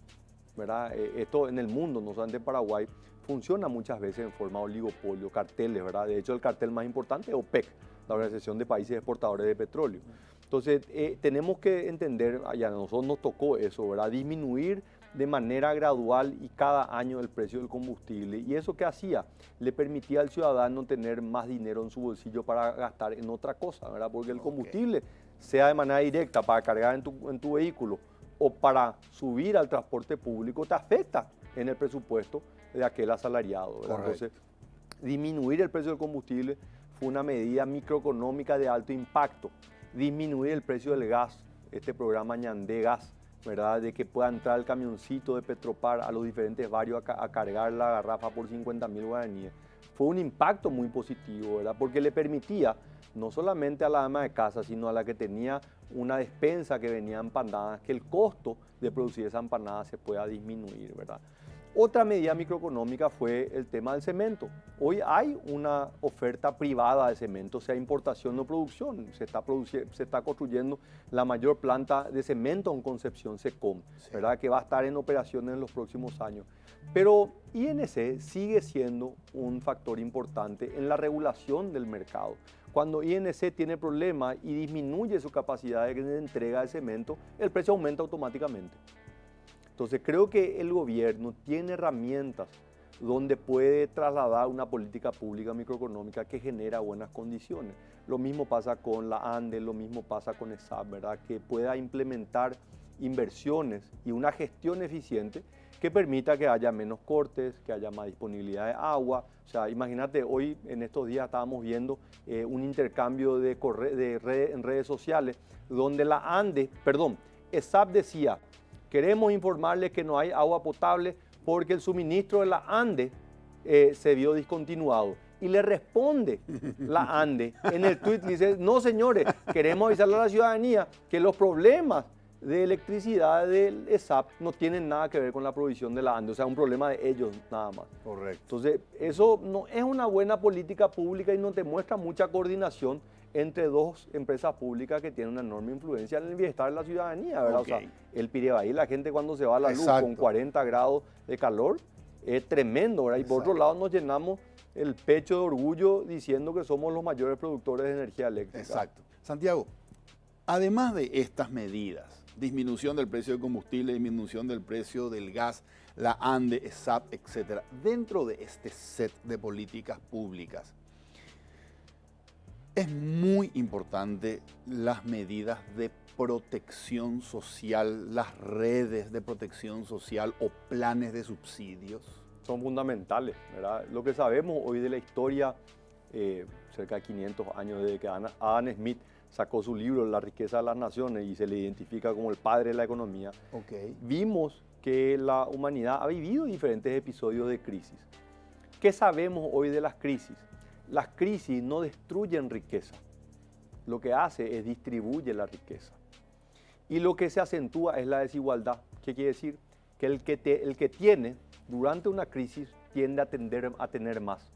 ¿verdad? Esto en el mundo, no solamente en Paraguay, funciona muchas veces en forma de oligopolio, carteles, ¿verdad? De hecho, el cartel más importante es OPEC, la Organización de Países Exportadores de Petróleo. Entonces, tenemos que entender, y a nosotros nos tocó eso, ¿verdad? Disminuir de manera gradual y cada año el precio del combustible. ¿Y eso qué hacía? Le permitía al ciudadano tener más dinero en su bolsillo para gastar en otra cosa, ¿verdad? Porque el combustible, sea de manera directa para cargar en tu vehículo o para subir al transporte público, te afecta en el presupuesto de aquel asalariado, ¿verdad?
Correcto.
Entonces, disminuir el precio del combustible fue una medida microeconómica de alto impacto. Disminuir el precio del gas, este programa Ñandé Gas, ¿verdad? De que pueda entrar el camioncito de Petropar a los diferentes barrios a cargar la garrafa por 50.000 guaraníes. Fue un impacto muy positivo, ¿verdad? Porque le permitía no solamente a la ama de casa, sino a la que tenía una despensa que venía empanada, que el costo de producir esa empanada se pueda disminuir, ¿verdad? Otra medida microeconómica fue el tema del cemento. Hoy hay una oferta privada de cemento, sea importación o producción. Se está construyendo la mayor planta de cemento en Concepción, SECOM, ¿verdad? Que va a estar en operaciones en los próximos años. Pero INC sigue siendo un factor importante en la regulación del mercado. Cuando INC tiene problemas y disminuye su capacidad de entrega de cemento, el precio aumenta automáticamente. Entonces creo que el gobierno tiene herramientas donde puede trasladar una política pública microeconómica que genera buenas condiciones. Lo mismo pasa con la ANDE, lo mismo pasa con ESAP, ¿verdad? Que pueda implementar inversiones y una gestión eficiente que permita que haya menos cortes, que haya más disponibilidad de agua. O sea, imagínate, hoy en estos días estábamos viendo un intercambio en redes sociales donde ESAP decía: queremos informarles que no hay agua potable porque el suministro de la ANDE se vio discontinuado. Y le responde la ANDE en el tuit, dice: no señores, queremos avisarle a la ciudadanía que los problemas de electricidad del ESAP no tienen nada que ver con la provisión de la ANDE, o sea, es un problema de ellos nada más.
Correcto.
Entonces, eso no es una buena política pública y no te muestra mucha coordinación entre dos empresas públicas que tienen una enorme influencia en el bienestar de la ciudadanía, ¿verdad?
Ok.
O sea, el Pirebaí, la gente cuando se va a la luz
Exacto.
con 40 grados de calor, es tremendo, ¿verdad? Y por otro lado nos llenamos el pecho de orgullo diciendo que somos los mayores productores de energía eléctrica.
Exacto. Santiago, además de estas medidas, disminución del precio del combustible, disminución del precio del gas, la ANDE, ESAP, etcétera, dentro de este set de políticas públicas, es muy importante las medidas de protección social, las redes de protección social o planes de subsidios.
Son fundamentales, ¿verdad? Lo que sabemos hoy de la historia, cerca de 500 años desde que Adam Smith sacó su libro La riqueza de las naciones y se le identifica como el padre de la economía, vimos que la humanidad ha vivido diferentes episodios de crisis. ¿Qué sabemos hoy de las crisis? Las crisis no destruyen riqueza, lo que hace es distribuye la riqueza. Y lo que se acentúa es la desigualdad. ¿Qué quiere decir? Que el que tiene durante una crisis tiende a tener más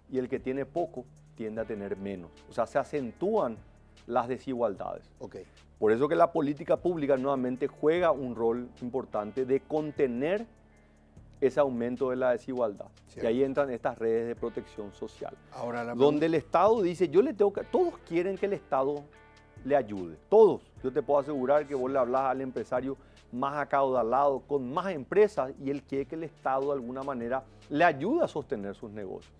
y el que tiene poco tiende a tener menos. O sea, se acentúan las desigualdades. Por eso que la política pública nuevamente juega un rol importante de contener ese aumento de la desigualdad.
Cierto.
Y ahí entran estas redes de protección social.
Ahora
Donde el Estado dice, todos quieren que el Estado le ayude, todos. Yo te puedo asegurar que vos le hablas al empresario más acaudalado, con más empresas, y él quiere que el Estado de alguna manera le ayude a sostener sus negocios.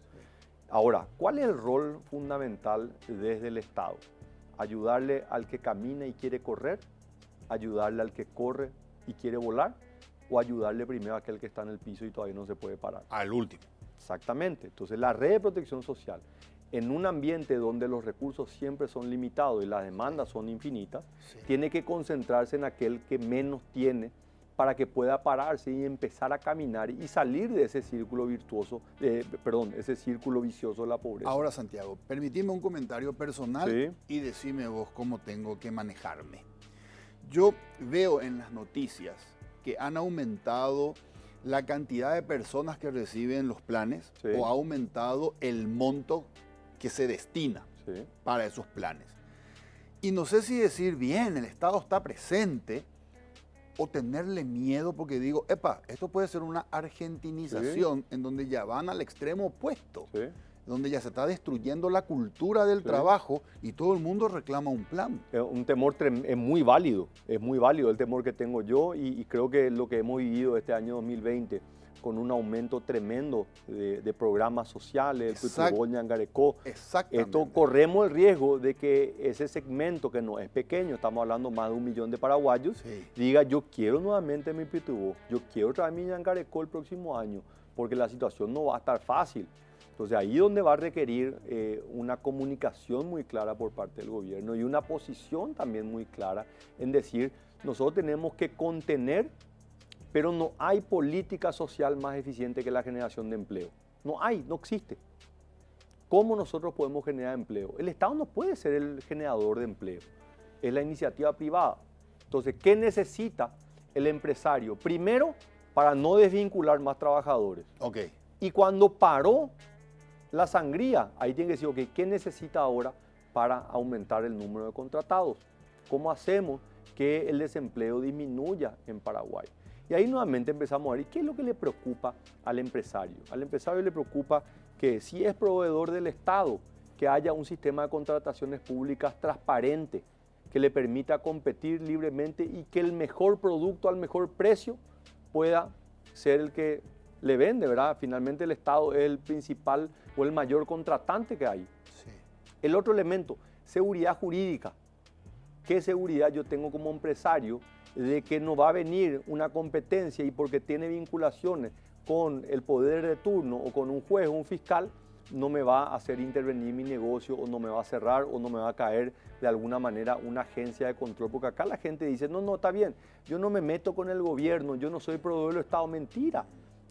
Ahora, ¿cuál es el rol fundamental desde el Estado? Ayudarle al que camina y quiere correr, ayudarle al que corre y quiere volar, o ayudarle primero a aquel que está en el piso y todavía no se puede parar.
al último.
Exactamente. Entonces, la red de protección social, en un ambiente donde los recursos siempre son limitados y las demandas son infinitas, tiene que concentrarse en aquel que menos tiene para que pueda pararse y empezar a caminar y salir de ese círculo ese círculo vicioso de la pobreza.
Ahora, Santiago, permitime un comentario personal
Sí.
y decime vos cómo tengo que manejarme. Yo veo en las noticias que han aumentado la cantidad de personas que reciben los planes
Sí.
o ha aumentado el monto que se destina
Sí.
para esos planes. Y no sé si decir, bien, el Estado está presente, o tenerle miedo porque digo, epa, esto puede ser una argentinización en donde ya van al extremo opuesto,
Sí.
donde ya se está destruyendo la cultura del trabajo y todo el mundo reclama un plan.
Un temor es muy válido el temor que tengo yo y creo que lo que hemos vivido este año 2020 con un aumento tremendo de programas sociales, el Putuboña, Angarecó,
Exactamente.
esto corremos el riesgo de que ese segmento que no es pequeño, estamos hablando más de 1 millón de paraguayos,
Sí.
diga yo quiero nuevamente mi Pitubó, yo quiero traer mi Angarecó el próximo año, porque la situación no va a estar fácil. Entonces ahí es donde va a requerir una comunicación muy clara por parte del gobierno y una posición también muy clara en decir, nosotros tenemos que contener, pero no hay política social más eficiente que la generación de empleo. No hay, no existe. ¿Cómo nosotros podemos generar empleo? El Estado no puede ser el generador de empleo, es la iniciativa privada. Entonces, ¿qué necesita el empresario? Primero, para no desvincular más trabajadores.
Ok.
Y cuando paró la sangría, ahí tiene que decir, ok, ¿qué necesita ahora para aumentar el número de contratados? ¿Cómo hacemos que el desempleo disminuya en Paraguay? Y ahí nuevamente empezamos a ver, ¿qué es lo que le preocupa al empresario? Al empresario le preocupa que si es proveedor del Estado, que haya un sistema de contrataciones públicas transparente, que le permita competir libremente y que el mejor producto al mejor precio pueda ser el que le vende, ¿verdad? Finalmente el Estado es el principal o el mayor contratante que hay.
Sí.
El otro elemento, seguridad jurídica. ¿Qué seguridad yo tengo como empresario de que no va a venir una competencia y porque tiene vinculaciones con el poder de turno o con un juez o un fiscal, no me va a hacer intervenir mi negocio o no me va a cerrar o no me va a caer de alguna manera una agencia de control? Porque acá la gente dice, no, está bien, yo no me meto con el gobierno, yo no soy proveedor del Estado. Mentira.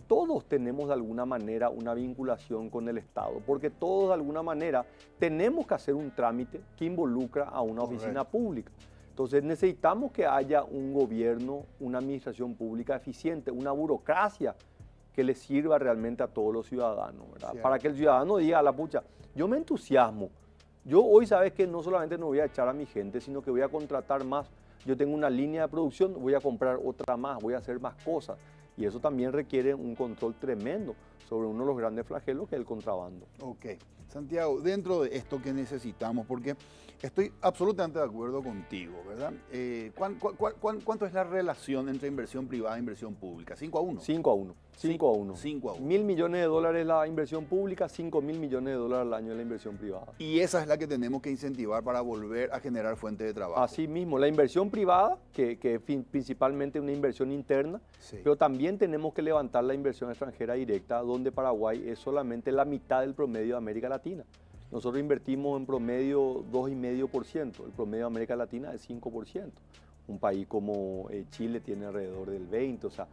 Todos tenemos de alguna manera una vinculación con el Estado, porque todos de alguna manera tenemos que hacer un trámite que involucra a una oficina pública. Entonces necesitamos que haya un gobierno, una administración pública eficiente, una burocracia que le sirva realmente a todos los ciudadanos, ¿verdad? Para que el ciudadano diga a la pucha, yo me entusiasmo. Yo hoy, sabes que no solamente no voy a echar a mi gente, sino que voy a contratar más. Yo tengo una línea de producción, voy a comprar otra más, voy a hacer más cosas. Y eso también requiere un control tremendo sobre uno de los grandes flagelos que es el contrabando.
Ok. Santiago, dentro de esto que necesitamos, porque estoy absolutamente de acuerdo contigo, ¿verdad? ¿Cuánto es la relación entre inversión privada e inversión pública? ¿5-1?
5-1. 5-1.
5-1.
$1.000 millones la inversión pública, $5.000 millones al año la inversión privada.
Y esa es la que tenemos que incentivar para volver a generar fuentes de trabajo.
Así mismo, la inversión privada, que es principalmente una inversión interna, pero también tenemos que levantar la inversión extranjera directa, donde Paraguay es solamente la mitad del promedio de América Latina. Nosotros invertimos en promedio 2,5%, el promedio de América Latina es 5%. Un país como Chile tiene alrededor del 20%, o sea,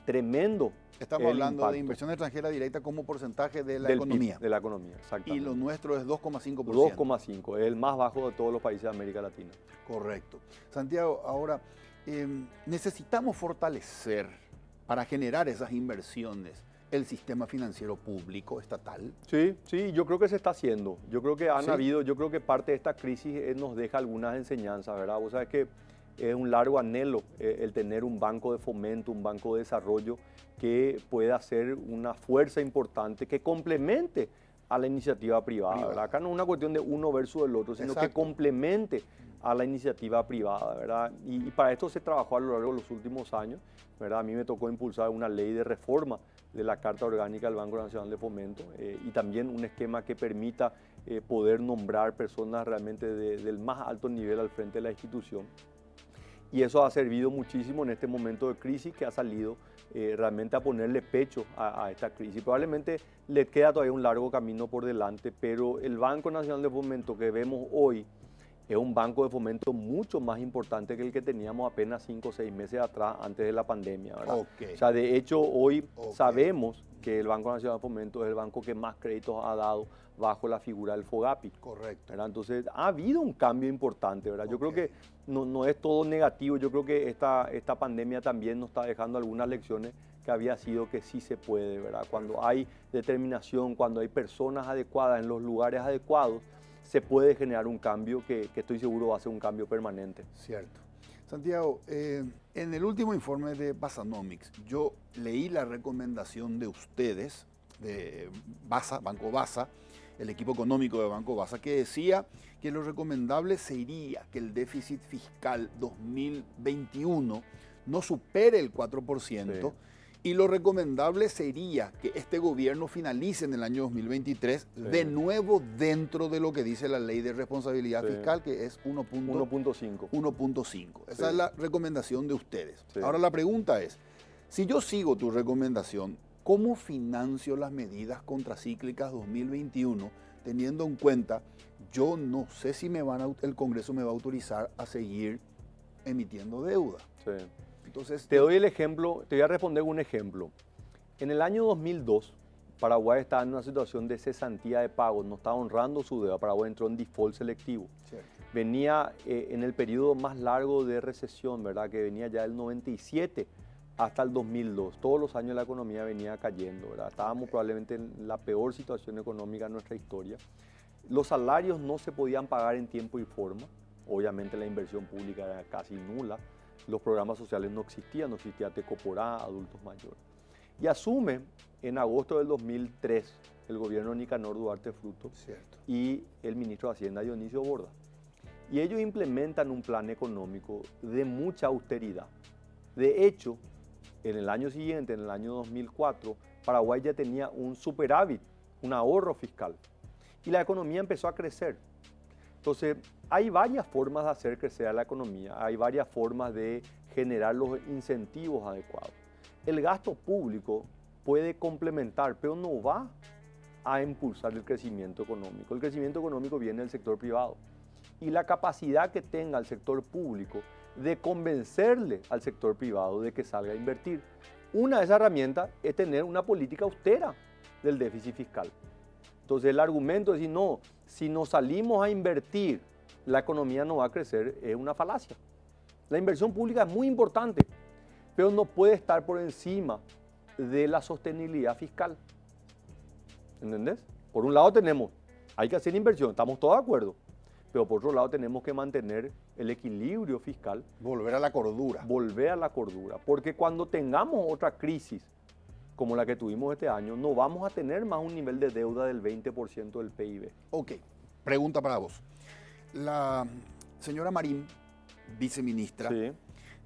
tremendo.
Estamos hablando de inversión extranjera directa como porcentaje de la economía.
PIB, de la economía, exactamente.
Y lo nuestro es 2,5%.
2,5%, es el más bajo de todos los países de América Latina.
Correcto. Santiago, ahora, necesitamos fortalecer para generar esas inversiones el sistema financiero público estatal.
Sí, yo creo que se está haciendo. Yo creo que yo creo que parte de esta crisis nos deja algunas enseñanzas, ¿verdad? Vos sabés que es un largo anhelo el tener un banco de fomento, un banco de desarrollo que pueda ser una fuerza importante que complemente a la iniciativa privada, ¿verdad? Acá no es una cuestión de uno versus el otro, sino que complemente a la iniciativa privada, ¿verdad? Y para esto se trabajó a lo largo de los últimos años, ¿verdad? A mí me tocó impulsar una ley de reforma de la Carta Orgánica del Banco Nacional de Fomento y también un esquema que permita poder nombrar personas realmente del más alto nivel al frente de la institución. Y eso ha servido muchísimo en este momento de crisis que ha salido realmente a ponerle pecho a esta crisis. Probablemente le queda todavía un largo camino por delante, pero el Banco Nacional de Fomento que vemos hoy es un banco de fomento mucho más importante que el que teníamos apenas 5 o 6 meses atrás, antes de la pandemia, ¿verdad? O sea, de hecho, hoy sabemos que el Banco Nacional de Fomento es el banco que más créditos ha dado bajo la figura del FOGAPI.
Correcto.
¿Verdad? Entonces, ha habido un cambio importante, ¿verdad? Yo creo que no es todo negativo, yo creo que esta pandemia también nos está dejando algunas lecciones que había sido que sí se puede, ¿verdad? Cuando hay determinación, cuando hay personas adecuadas en los lugares adecuados, se puede generar un cambio que estoy seguro va a ser un cambio permanente.
Cierto. Santiago, en el último informe de Basanomics, yo leí la recomendación de ustedes, de Basa, Banco Basa, el equipo económico de Banco Basa, que decía que lo recomendable sería que el déficit fiscal 2021 no supere el 4%, y lo recomendable sería que este gobierno finalice en el año 2023 de nuevo dentro de lo que dice la ley de responsabilidad fiscal, que es 1.5. 1.5. Esa es la recomendación de ustedes. Ahora la pregunta es, si yo sigo tu recomendación, ¿cómo financio las medidas contracíclicas 2021 teniendo en cuenta, yo no sé si el Congreso me va a autorizar a seguir emitiendo deuda? Entonces,
te doy el ejemplo, te voy a responder un ejemplo. En el año 2002, Paraguay estaba en una situación de cesantía de pagos, no estaba honrando su deuda, Paraguay entró en default selectivo. Venía en el periodo más largo de recesión, ¿verdad? Que venía ya del 97 hasta el 2002. Todos los años la economía venía cayendo, ¿verdad? Estábamos probablemente en la peor situación económica de nuestra historia. Los salarios no se podían pagar en tiempo y forma, obviamente la inversión pública era casi nula. Los programas sociales no existía Tecoporá, adultos mayores. Y asume en agosto del 2003 el gobierno de Nicanor Duarte Fruto y el ministro de Hacienda Dionisio Borda. Y ellos implementan un plan económico de mucha austeridad. De hecho, en el año siguiente, en el año 2004, Paraguay ya tenía un superávit, un ahorro fiscal. Y la economía empezó a crecer. Entonces, hay varias formas de hacer crecer a la economía, hay varias formas de generar los incentivos adecuados. El gasto público puede complementar, pero no va a impulsar el crecimiento económico. El crecimiento económico viene del sector privado. Y la capacidad que tenga el sector público de convencerle al sector privado de que salga a invertir. Una de esas herramientas es tener una política austera del déficit fiscal. Entonces el argumento de decir, no, si nos salimos a invertir, la economía no va a crecer, es una falacia. La inversión pública es muy importante, pero no puede estar por encima de la sostenibilidad fiscal. ¿Entendés? Por un lado hay que hacer inversión, estamos todos de acuerdo, pero por otro lado tenemos que mantener el equilibrio fiscal.
Volver a la cordura.
Volver a la cordura, porque cuando tengamos otra crisis como la que tuvimos este año, no vamos a tener más un nivel de deuda del 20% del PIB.
Ok, pregunta para vos. La señora Marín, viceministra,
Sí.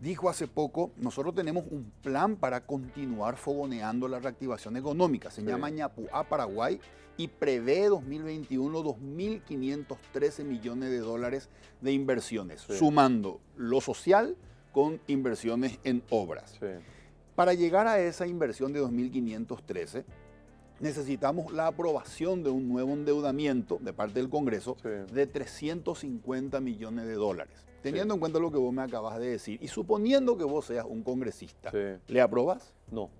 dijo hace poco, nosotros tenemos un plan para continuar fogoneando la reactivación económica. Se llama Ñapuá Paraguay y prevé 2021 2.513 millones de dólares de inversiones, sumando lo social con inversiones en obras.
Sí.
Para llegar a esa inversión de 2.513, necesitamos la aprobación de un nuevo endeudamiento de parte del Congreso de 350 millones de dólares. Teniendo en cuenta lo que vos me acabas de decir y suponiendo que vos seas un congresista, ¿le aprobás?
No.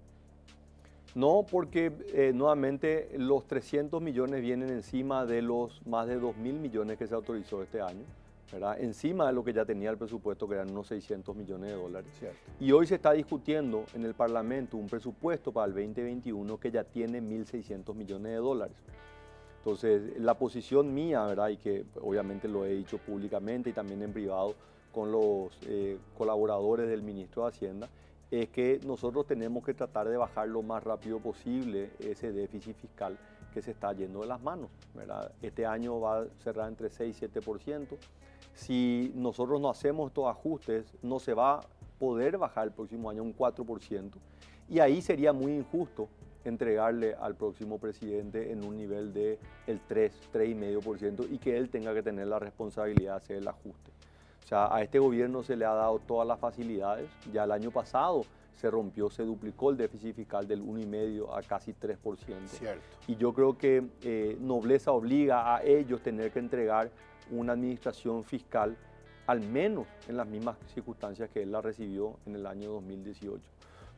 No, porque nuevamente los 300 millones vienen encima de los más de 2.000 millones que se autorizó este año, ¿verdad? Encima de lo que ya tenía el presupuesto, que eran unos 600 millones de dólares.
Cierto.
Y hoy se está discutiendo en el Parlamento un presupuesto para el 2021 que ya tiene 1.600 millones de dólares. Entonces, la posición mía, ¿verdad? Y que obviamente lo he dicho públicamente y también en privado con los colaboradores del ministro de Hacienda, es que nosotros tenemos que tratar de bajar lo más rápido posible ese déficit fiscal que se está yendo de las manos, ¿verdad? Este año va a cerrar entre 6 y 7%. Si nosotros no hacemos estos ajustes, no se va a poder bajar el próximo año un 4%. Y ahí sería muy injusto entregarle al próximo presidente en un nivel de el 3,5% y que él tenga que tener la responsabilidad de hacer el ajuste. O sea, a este gobierno se le ha dado todas las facilidades. Ya el año pasado se duplicó el déficit fiscal del 1,5% a casi 3%.
Cierto.
Y yo creo que nobleza obliga a ellos tener que entregar una administración fiscal al menos en las mismas circunstancias que él la recibió en el año 2018.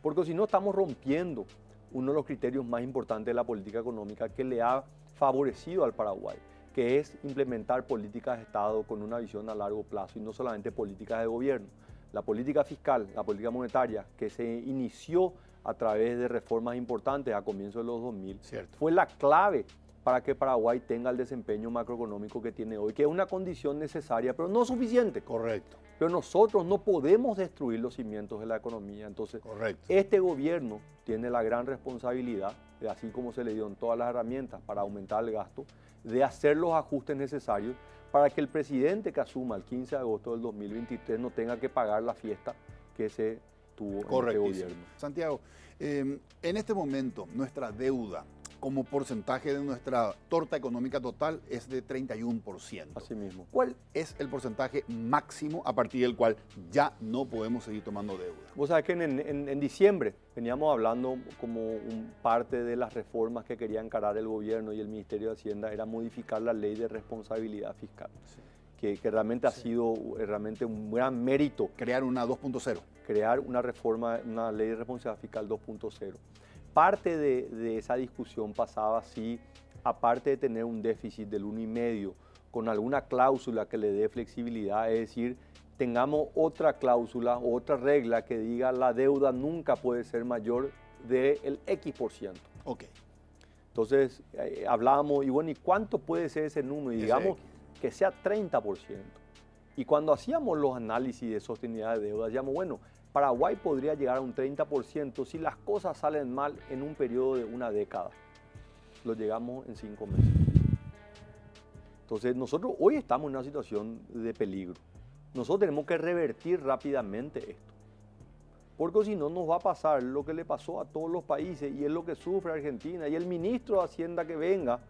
Porque si no estamos rompiendo uno de los criterios más importantes de la política económica que le ha favorecido al Paraguay, que es implementar políticas de Estado con una visión a largo plazo y no solamente políticas de gobierno. La política fiscal, la política monetaria, que se inició a través de reformas importantes a comienzos de los 2000, fue la clave para que Paraguay tenga el desempeño macroeconómico que tiene hoy, que es una condición necesaria, pero no suficiente.
Correcto.
Pero nosotros no podemos destruir los cimientos de la economía. Entonces, este gobierno tiene la gran responsabilidad, así como se le dieron todas las herramientas para aumentar el gasto, de hacer los ajustes necesarios para que el presidente que asuma el 15 de agosto del 2023 no tenga que pagar la fiesta que se tuvo en este gobierno.
Santiago, en este momento nuestra deuda como porcentaje de nuestra torta económica total es de 31%.
Así mismo.
¿Cuál es el porcentaje máximo a partir del cual ya no podemos seguir tomando deuda?
Vos sabés que en diciembre veníamos hablando como parte de las reformas que quería encarar el gobierno y el Ministerio de Hacienda era modificar la ley de responsabilidad fiscal. Que realmente ha sido realmente un gran mérito.
Crear una 2.0.
Crear una reforma, una ley de responsabilidad fiscal 2.0. Parte de esa discusión pasaba si, aparte de tener un déficit del 1,5%, con alguna cláusula que le dé flexibilidad, es decir, tengamos otra cláusula o otra regla que diga la deuda nunca puede ser mayor del X%.
Ok.
Entonces, hablábamos, y bueno, ¿y cuánto puede ser ese número? Y digamos que sea 30%. Y cuando hacíamos los análisis de sostenibilidad de deuda, decíamos, bueno, Paraguay podría llegar a un 30% si las cosas salen mal en un periodo de una década. Lo llegamos en 5 meses. Entonces, nosotros hoy estamos en una situación de peligro. Nosotros tenemos que revertir rápidamente esto. Porque si no, nos va a pasar lo que le pasó a todos los países y es lo que sufre Argentina. Y el ministro de Hacienda que venga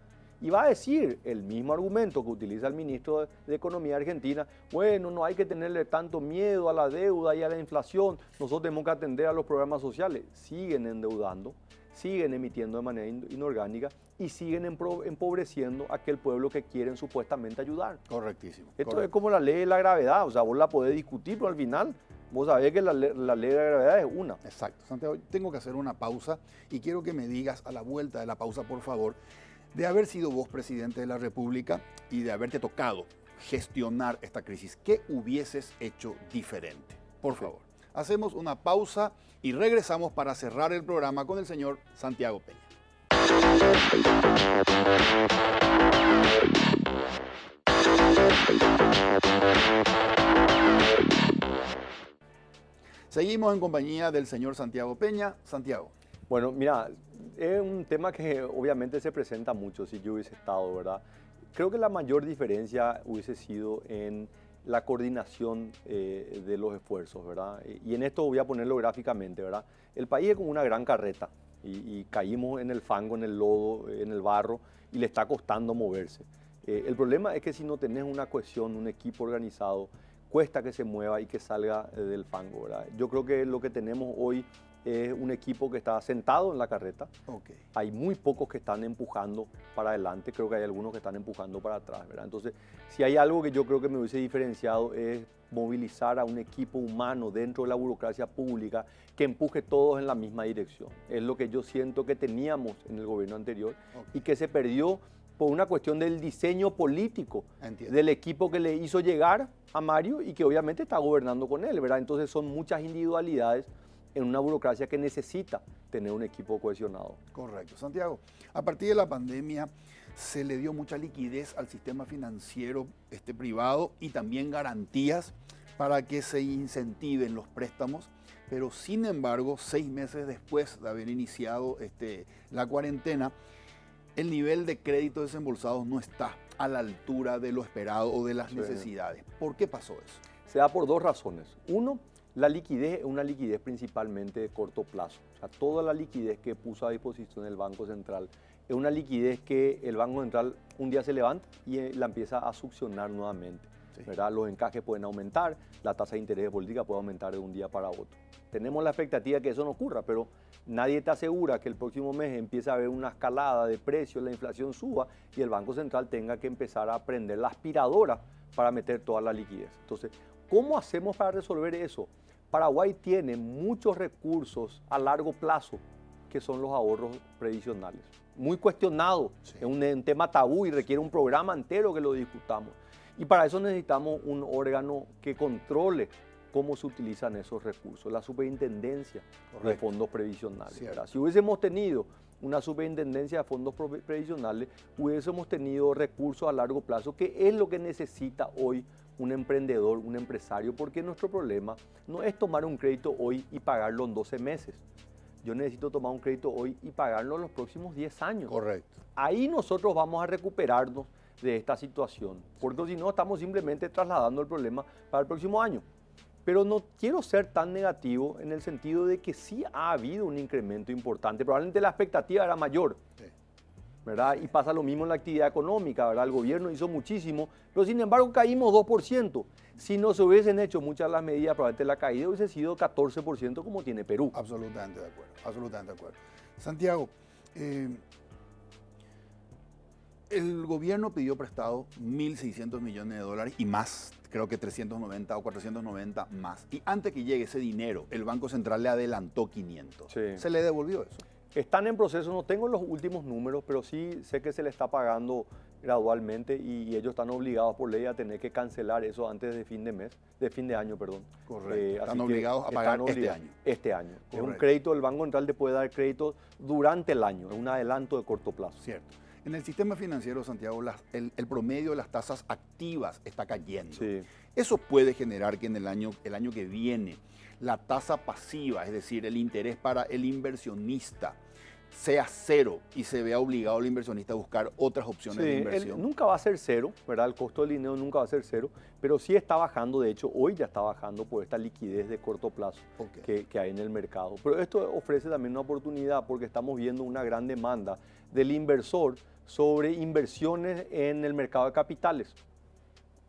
y va a decir el mismo argumento que utiliza el ministro de Economía de Argentina. Bueno, no hay que tenerle tanto miedo a la deuda y a la inflación. Nosotros tenemos que atender a los programas sociales. Siguen endeudando, siguen emitiendo de manera inorgánica y siguen empobreciendo a aquel pueblo que quieren supuestamente ayudar.
Correctísimo.
Esto es como la ley de la gravedad. O sea, vos la podés discutir, pero al final vos sabés que la ley de la gravedad es una.
Exacto. Santiago, tengo que hacer una pausa y quiero que me digas a la vuelta de la pausa, por favor, de haber sido vos presidente de la República y de haberte tocado gestionar esta crisis, ¿qué hubieses hecho diferente? Por favor. Hacemos una pausa y regresamos para cerrar el programa con el señor Santiago Peña. Seguimos en compañía del señor Santiago Peña. Santiago.
Bueno, mira, es un tema que obviamente se presenta mucho si yo hubiese estado, ¿verdad? Creo que la mayor diferencia hubiese sido en la coordinación de los esfuerzos, ¿verdad? Y en esto voy a ponerlo gráficamente, ¿verdad? El país es como una gran carreta y caímos en el fango, en el lodo, en el barro y le está costando moverse. El problema es que si no tenés una cohesión, un equipo organizado, cuesta que se mueva y que salga del fango, ¿verdad? Yo creo que lo que tenemos hoy es un equipo que está sentado en la carreta.
Okay.
Hay muy pocos que están empujando para adelante, creo que hay algunos que están empujando para atrás, ¿verdad? Entonces, si hay algo que yo creo que me hubiese diferenciado es movilizar a un equipo humano dentro de la burocracia pública que empuje todos en la misma dirección. Es lo que yo siento que teníamos en el gobierno anterior y que se perdió por una cuestión del diseño político del equipo que le hizo llegar a Mario y que obviamente está gobernando con él, ¿verdad? Entonces son muchas individualidades en una burocracia que necesita tener un equipo cohesionado.
Correcto. Santiago, a partir de la pandemia se le dio mucha liquidez al sistema financiero privado y también garantías para que se incentiven los préstamos, pero sin embargo, 6 meses después de haber iniciado la cuarentena, el nivel de crédito desembolsados no está a la altura de lo esperado o de las necesidades. ¿Por qué pasó eso?
Se da por 2 razones. Uno, la liquidez es una liquidez principalmente de corto plazo. O sea, toda la liquidez que puso a disposición el Banco Central es una liquidez que el Banco Central un día se levanta y la empieza a succionar nuevamente. Sí. ¿Verdad? Los encajes pueden aumentar, la tasa de interés de política puede aumentar de un día para otro. Tenemos la expectativa de que eso no ocurra, pero nadie te asegura que el próximo mes empiece a haber una escalada de precios, la inflación suba y el Banco Central tenga que empezar a prender la aspiradora para meter toda la liquidez. Entonces, ¿cómo hacemos para resolver eso? Paraguay tiene muchos recursos a largo plazo, que son los ahorros previsionales. Muy cuestionado, sí. Es un tema tabú y requiere un programa entero que lo discutamos. Y para eso necesitamos un órgano que controle cómo se utilizan esos recursos, la superintendencia de fondos previsionales. Si hubiésemos tenido una superintendencia de fondos previsionales, hubiésemos tenido recursos a largo plazo, que es lo que necesita hoy un emprendedor, un empresario, porque nuestro problema no es tomar un crédito hoy y pagarlo en 12 meses. Yo necesito tomar un crédito hoy y pagarlo en los próximos 10 años.
Correcto.
Ahí nosotros vamos a recuperarnos de esta situación, porque si no estamos simplemente trasladando el problema para el próximo año. Pero no quiero ser tan negativo en el sentido de que sí ha habido un incremento importante, probablemente la expectativa era mayor. Sí. ¿Verdad? Y pasa lo mismo en la actividad económica, ¿verdad? El gobierno hizo muchísimo, pero sin embargo caímos 2%. Si no se hubiesen hecho muchas de las medidas, probablemente la caída hubiese sido 14% como tiene Perú.
Absolutamente de acuerdo, absolutamente de acuerdo. Santiago, el gobierno pidió prestado 1.600 millones de dólares y más, creo que 390 o 490 más. Y antes que llegue ese dinero, el Banco Central le adelantó 500. Sí. ¿Se le devolvió eso?
Están en proceso, no tengo los últimos números, pero sí sé que se le está pagando gradualmente y ellos están obligados por ley a tener que cancelar eso antes de fin de año, perdón.
Correcto. Están obligados a pagar este año.
Este año. Correcto. Es un crédito, el Banco Central te puede dar crédito durante el año, es un adelanto de corto plazo.
Cierto. En el sistema financiero, Santiago, el promedio de las tasas activas está cayendo.
Sí.
Eso puede generar que en el año que viene la tasa pasiva, es decir, el interés para el inversionista, sea cero y se vea obligado el inversionista a buscar otras opciones de inversión.
Nunca va a ser cero, ¿verdad? El costo del dinero nunca va a ser cero, pero sí está bajando, de hecho hoy ya está bajando por esta liquidez de corto plazo que hay en el mercado. Pero esto ofrece también una oportunidad porque estamos viendo una gran demanda del inversor sobre inversiones en el mercado de capitales.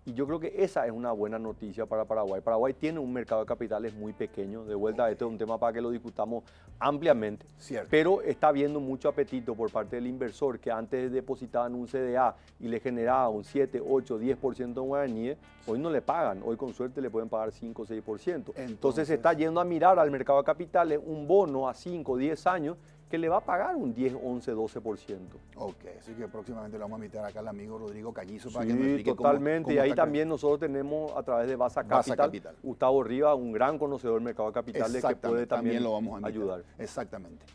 Y yo creo que esa es una buena noticia para Paraguay. Paraguay tiene un mercado de capitales muy pequeño. De vuelta, este es un tema para que lo discutamos ampliamente.
Cierto.
Pero está habiendo mucho apetito por parte del inversor que antes depositaban un CDA y le generaba un 7, 8, 10% en guaraníes. Hoy no le pagan. Hoy con suerte le pueden pagar 5 o 6%. Entonces se está yendo a mirar al mercado de capitales un bono a 5 o 10 años que le va a pagar un 10, 11, 12%.
Ok, así que próximamente le vamos a invitar acá al amigo Rodrigo Callizo para que nos
Sí,
explique
totalmente.
cómo
Y ahí
está
también nosotros tenemos a través de Basa Capital, Gustavo Rivas, un gran conocedor del mercado de capitales que puede también
lo vamos a
ayudar.
Exactamente.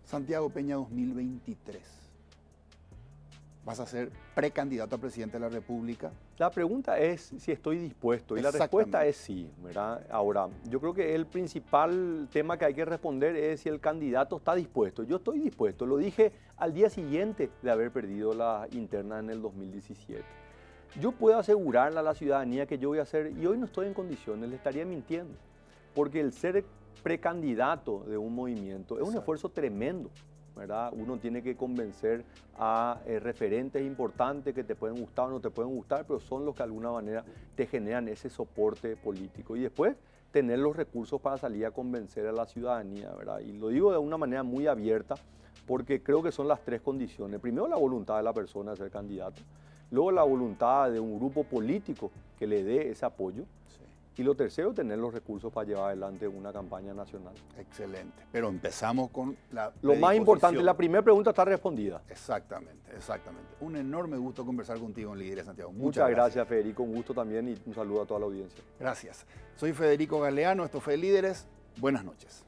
Santiago Peña 2023. ¿Vas a ser precandidato a presidente de la República?
La pregunta es si estoy dispuesto y la respuesta es sí, ¿verdad? Ahora, yo creo que el principal tema que hay que responder es si el candidato está dispuesto. Yo estoy dispuesto, lo dije al día siguiente de haber perdido la interna en el 2017. Yo puedo asegurarle a la ciudadanía que yo voy a hacer, y hoy no estoy en condiciones, le estaría mintiendo, porque el ser precandidato de un movimiento es un esfuerzo tremendo, ¿verdad? Uno tiene que convencer a referentes importantes que te pueden gustar o no te pueden gustar, pero son los que de alguna manera te generan ese soporte político. Y después tener los recursos para salir a convencer a la ciudadanía, ¿verdad? Y lo digo de una manera muy abierta porque creo que son las tres condiciones. Primero, la voluntad de la persona de ser candidato. Luego, la voluntad de un grupo político que le dé ese apoyo. Y lo tercero, tener los recursos para llevar adelante una campaña nacional.
Excelente. Pero empezamos con la
Lo más importante, la primera pregunta está respondida.
Exactamente, exactamente. Un enorme gusto conversar contigo en Líderes Santiago.
Muchas gracias, Federico. Un gusto también y un saludo a toda la audiencia.
Gracias. Soy Federico Galeano, esto fue Líderes. Buenas noches.